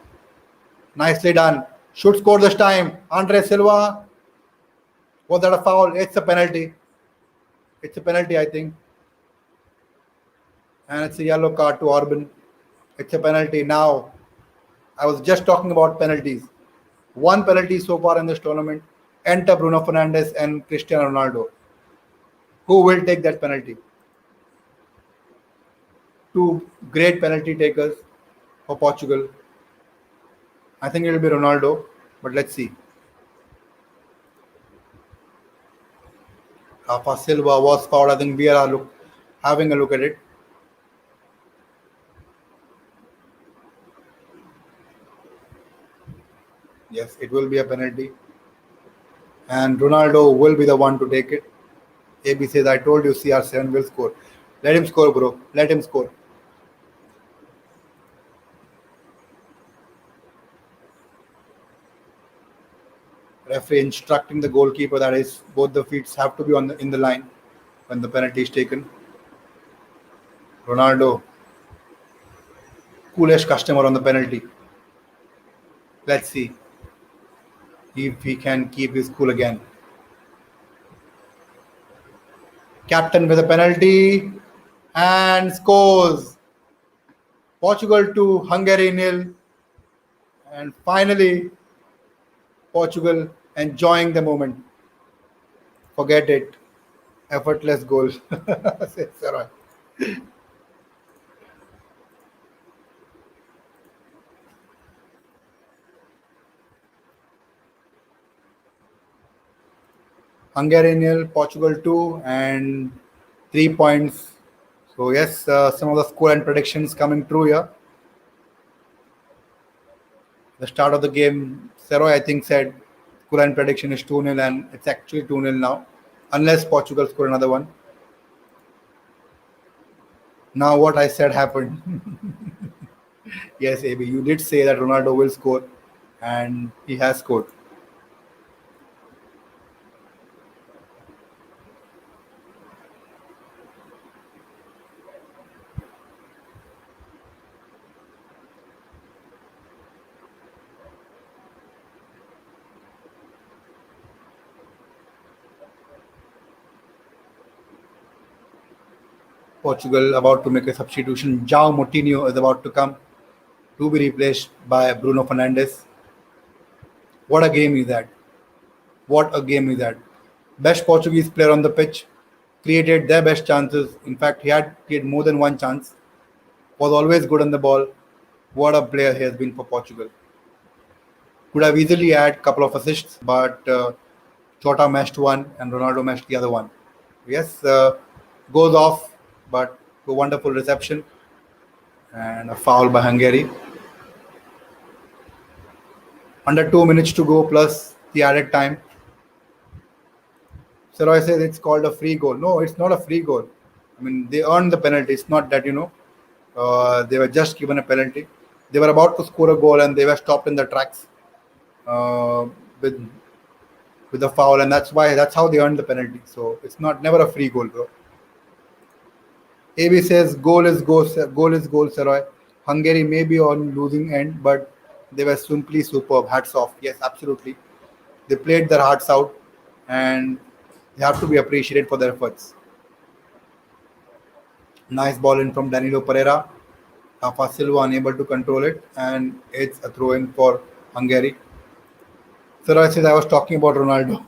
Nicely done. Should score this time. Andre Silva. Was that a foul? It's a penalty. It's a penalty, I think. And it's a yellow card to Orban. It's a penalty. Now, I was just talking about penalties. One penalty so far in this tournament. Enter Bruno Fernandes and Cristiano Ronaldo. Who will take that penalty? Two great penalty takers for Portugal. I think it will be Ronaldo, but let's see. Rafa Silva was fouled. I think we are having a look at it. Yes, it will be a penalty. And Ronaldo will be the one to take it. AB says, I told you CR7 will score. Let him score, bro. Let him score. Referee instructing the goalkeeper that is both the feet have to be in the line when the penalty is taken. Ronaldo, coolest customer on the penalty. Let's see if he can keep his cool again. Captain with a penalty and scores. Portugal 2, Hungary nil. And finally, Portugal enjoying the moment. Forget it. Effortless goal. Hungary nil, Portugal 2, and 3 points. So yes, some of the score and predictions coming true here. The start of the game, Seroy I think said score and prediction is 2-0, and it's actually 2-0 now, unless Portugal score another one. Now what I said happened. Yes, AB, you did say that Ronaldo will score, and he has scored. Portugal about to make a substitution. João Moutinho is about to come to be replaced by Bruno Fernandes. What a game is that! What a game is that! Best Portuguese player on the pitch, created their best chances. In fact, he had created more than one chance. Was always good on the ball. What a player he has been for Portugal. Could have easily had a couple of assists, but Jota matched one and Ronaldo matched the other one. Yes, goes off, but a wonderful reception and a foul by Hungary. Under 2 minutes to go plus the added time. Saroy says it's called a free goal. No, it's not a free goal. I mean, they earned the penalty. It's not that, they were just given a penalty. They were about to score a goal and they were stopped in the tracks. With with a foul, and that's how they earned the penalty. So it's not never a free goal, bro. AB says goal is goal, Saroy. Hungary may be on losing end, but they were simply superb. Hats off. Yes, absolutely. They played their hearts out, and they have to be appreciated for their efforts. Nice ball in from Danilo Pereira. Rafa Silva unable to control it, and it's a throw in for Hungary. Saroy says I was talking about Ronaldo.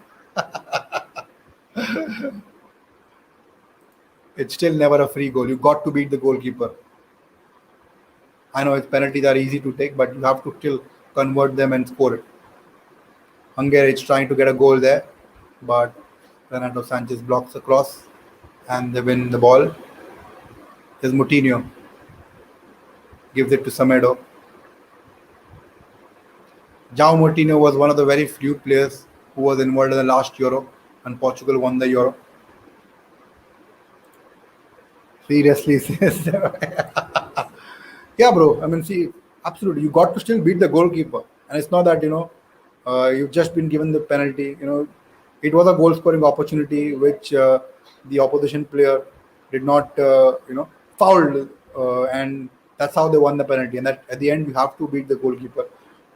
It's still never a free goal. You got to beat the goalkeeper. I know its penalties are easy to take, but you have to still convert them and score it. Hungary is trying to get a goal there, but Renato Sanchez blocks the cross and they win the ball. Here's Moutinho. Gives it to Samedo. João Moutinho was one of the very few players who was involved in the last Euro, and Portugal won the Euro. Seriously, says yeah, bro. I mean, see, absolutely, you got to still beat the goalkeeper, and it's not that you've just been given the penalty. It was a goal scoring opportunity which the opposition player did not, fouled, and that's how they won the penalty. And that at the end, you have to beat the goalkeeper.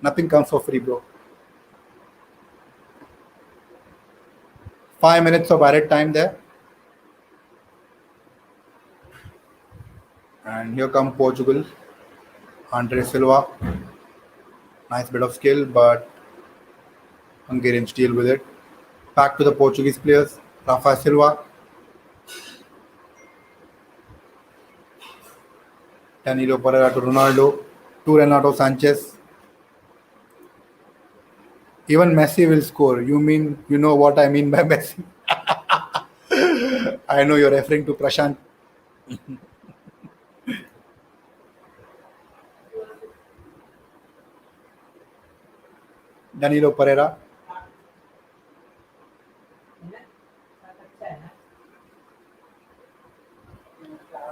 Nothing comes for free, bro. 5 minutes of added time there, and here come Portugal. Andre Silva, nice bit of skill, but Hungarians deal with it. Back to the Portuguese players. Rafa Silva, Danilo Pereira to Ronaldo, to Renato Sanchez. Even Messi will score. You know what I mean by Messi? I know you're referring to Prashant. Danilo Pereira.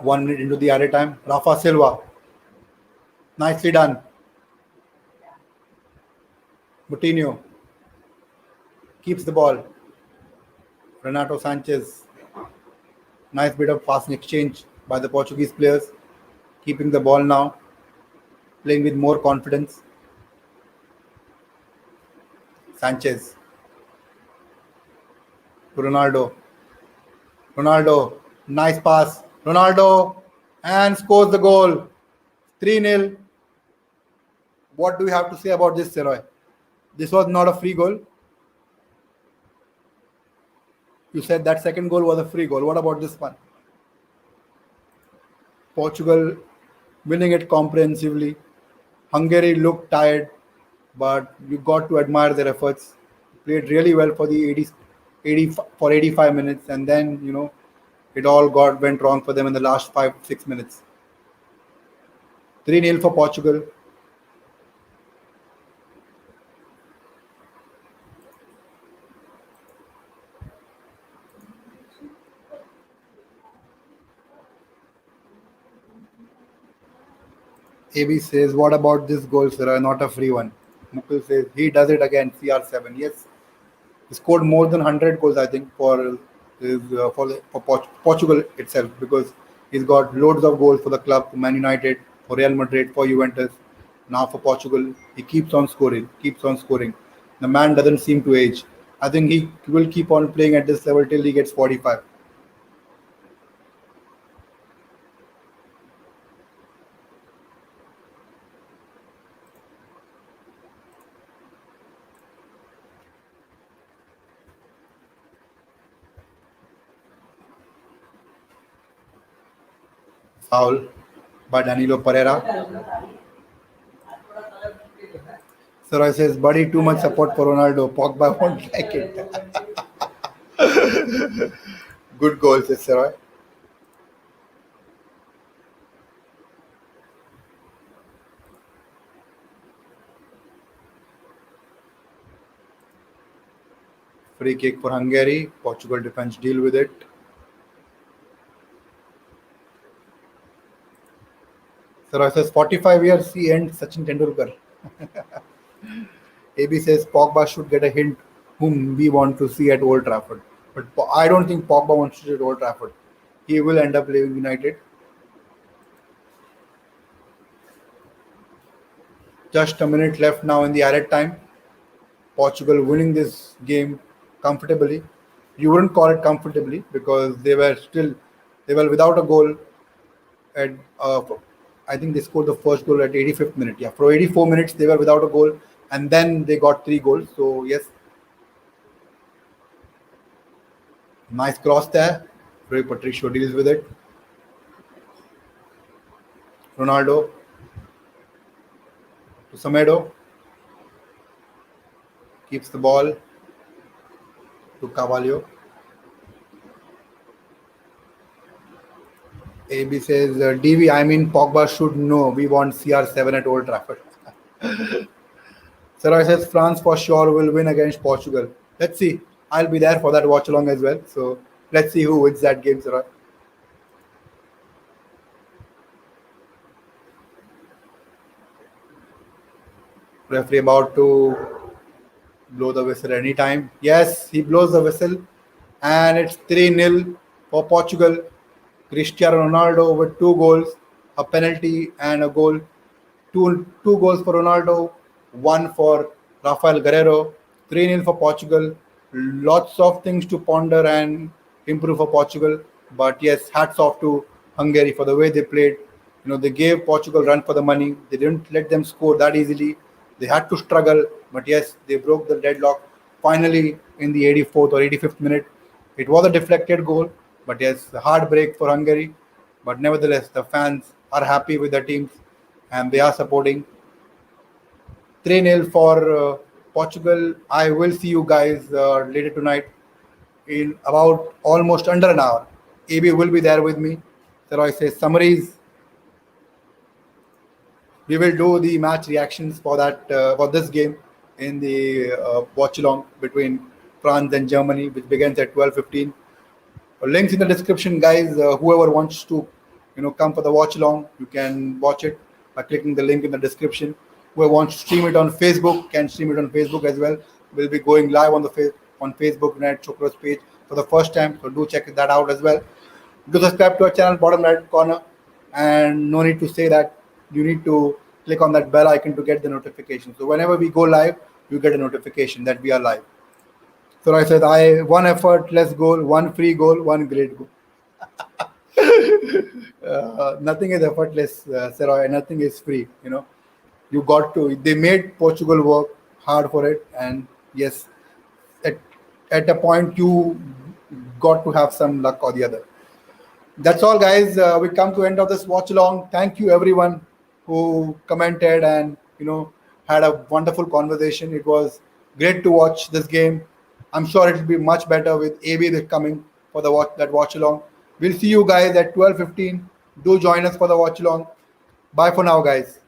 1 minute into the added time. Rafa Silva. Nicely done. Moutinho keeps the ball. Renato Sanchez. Nice bit of passing exchange by the Portuguese players. Keeping the ball now. Playing with more confidence. Sanchez. To Ronaldo. Ronaldo. Nice pass. Ronaldo. And scores the goal. 3-0. What do you have to say about this, Seroy? This was not a free goal. You said that second goal was a free goal. What about this one? Portugal winning it comprehensively. Hungary looked tired, but you got to admire their efforts. Played really well for the 85 minutes, and then it all went wrong for them in the last 5-6 minutes. 3-0 for Portugal. AB says, what about this goal, sir? Not a free one. Mukul says, he does it again, CR7. Yes, he scored more than 100 goals, I think, for Portugal itself, because he's got loads of goals for the club, for Man United, for Real Madrid, for Juventus. Now for Portugal, he keeps on scoring. The man doesn't seem to age. I think he will keep on playing at this level till he gets 45. Foul by Danilo Pereira. Saroy says, buddy, too much support for Ronaldo. Pogba won't like it. Good goal, says Saroy. Free kick for Hungary. Portugal defense deal with it. Saroy says, 45 years he ends Sachin Tendulkar. AB says Pogba should get a hint whom we want to see at Old Trafford. But I don't think Pogba wants to see at Old Trafford. He will end up leaving United. Just a minute left now in the added time. Portugal winning this game comfortably. You wouldn't call it comfortably because they were without a goal at I think they scored the first goal at 85th minute. Yeah, for 84 minutes they were without a goal, and then they got three goals. So yes, nice cross there. Rui Patricio deals with it. Ronaldo to Samedo, keeps the ball to Carvalho. AB says, DV, I mean Pogba should know we want CR7 at Old Trafford. Sarai says France for sure will win against Portugal. Let's see. I'll be there for that watch along as well. So let's see who wins that game, Sarai. Referee about to blow the whistle anytime. Yes, he blows the whistle, and it's 3-0 for Portugal. Cristiano Ronaldo with two goals, a penalty, and a goal. Two goals for Ronaldo, one for Rafael Guerrero. 3-0 for Portugal. Lots of things to ponder and improve for Portugal. But yes, hats off to Hungary for the way they played. They gave Portugal run for the money. They didn't let them score that easily. They had to struggle, but yes, they broke the deadlock finally in the 84th or 85th minute. It was a deflected goal, but yes, a hard break for Hungary. But nevertheless, the fans are happy with the teams and they are supporting. 3-0 for Portugal. I will see you guys later tonight in about almost under an hour. AB will be there with me. So I say summaries. We will do the match reactions for that for this game in the watch along between France and Germany, which begins at 12:15. Links in the description, guys. Whoever wants to, come for the watch along, you can watch it by clicking the link in the description. Whoever wants to stream it on Facebook can stream it on Facebook as well. We'll be going live on on Facebook United Chokros page for the first time, so do check that out as well. Do subscribe to our channel, bottom right corner, and no need to say that. You need to click on that bell icon to get the notification. So whenever we go live, you get a notification that we are live. So I said, one effortless goal, one free goal, one great goal. Nothing is effortless, Saroy. Nothing is free. You got to. They made Portugal work hard for it, and yes, at a point you got to have some luck or the other. That's all, guys. We come to end of this watch along. Thank you, everyone who commented and had a wonderful conversation. It was great to watch this game. I'm sure it will be much better with AB coming for the watch along. We'll see you guys at 12:15. Do join us for the watch along. Bye for now, guys.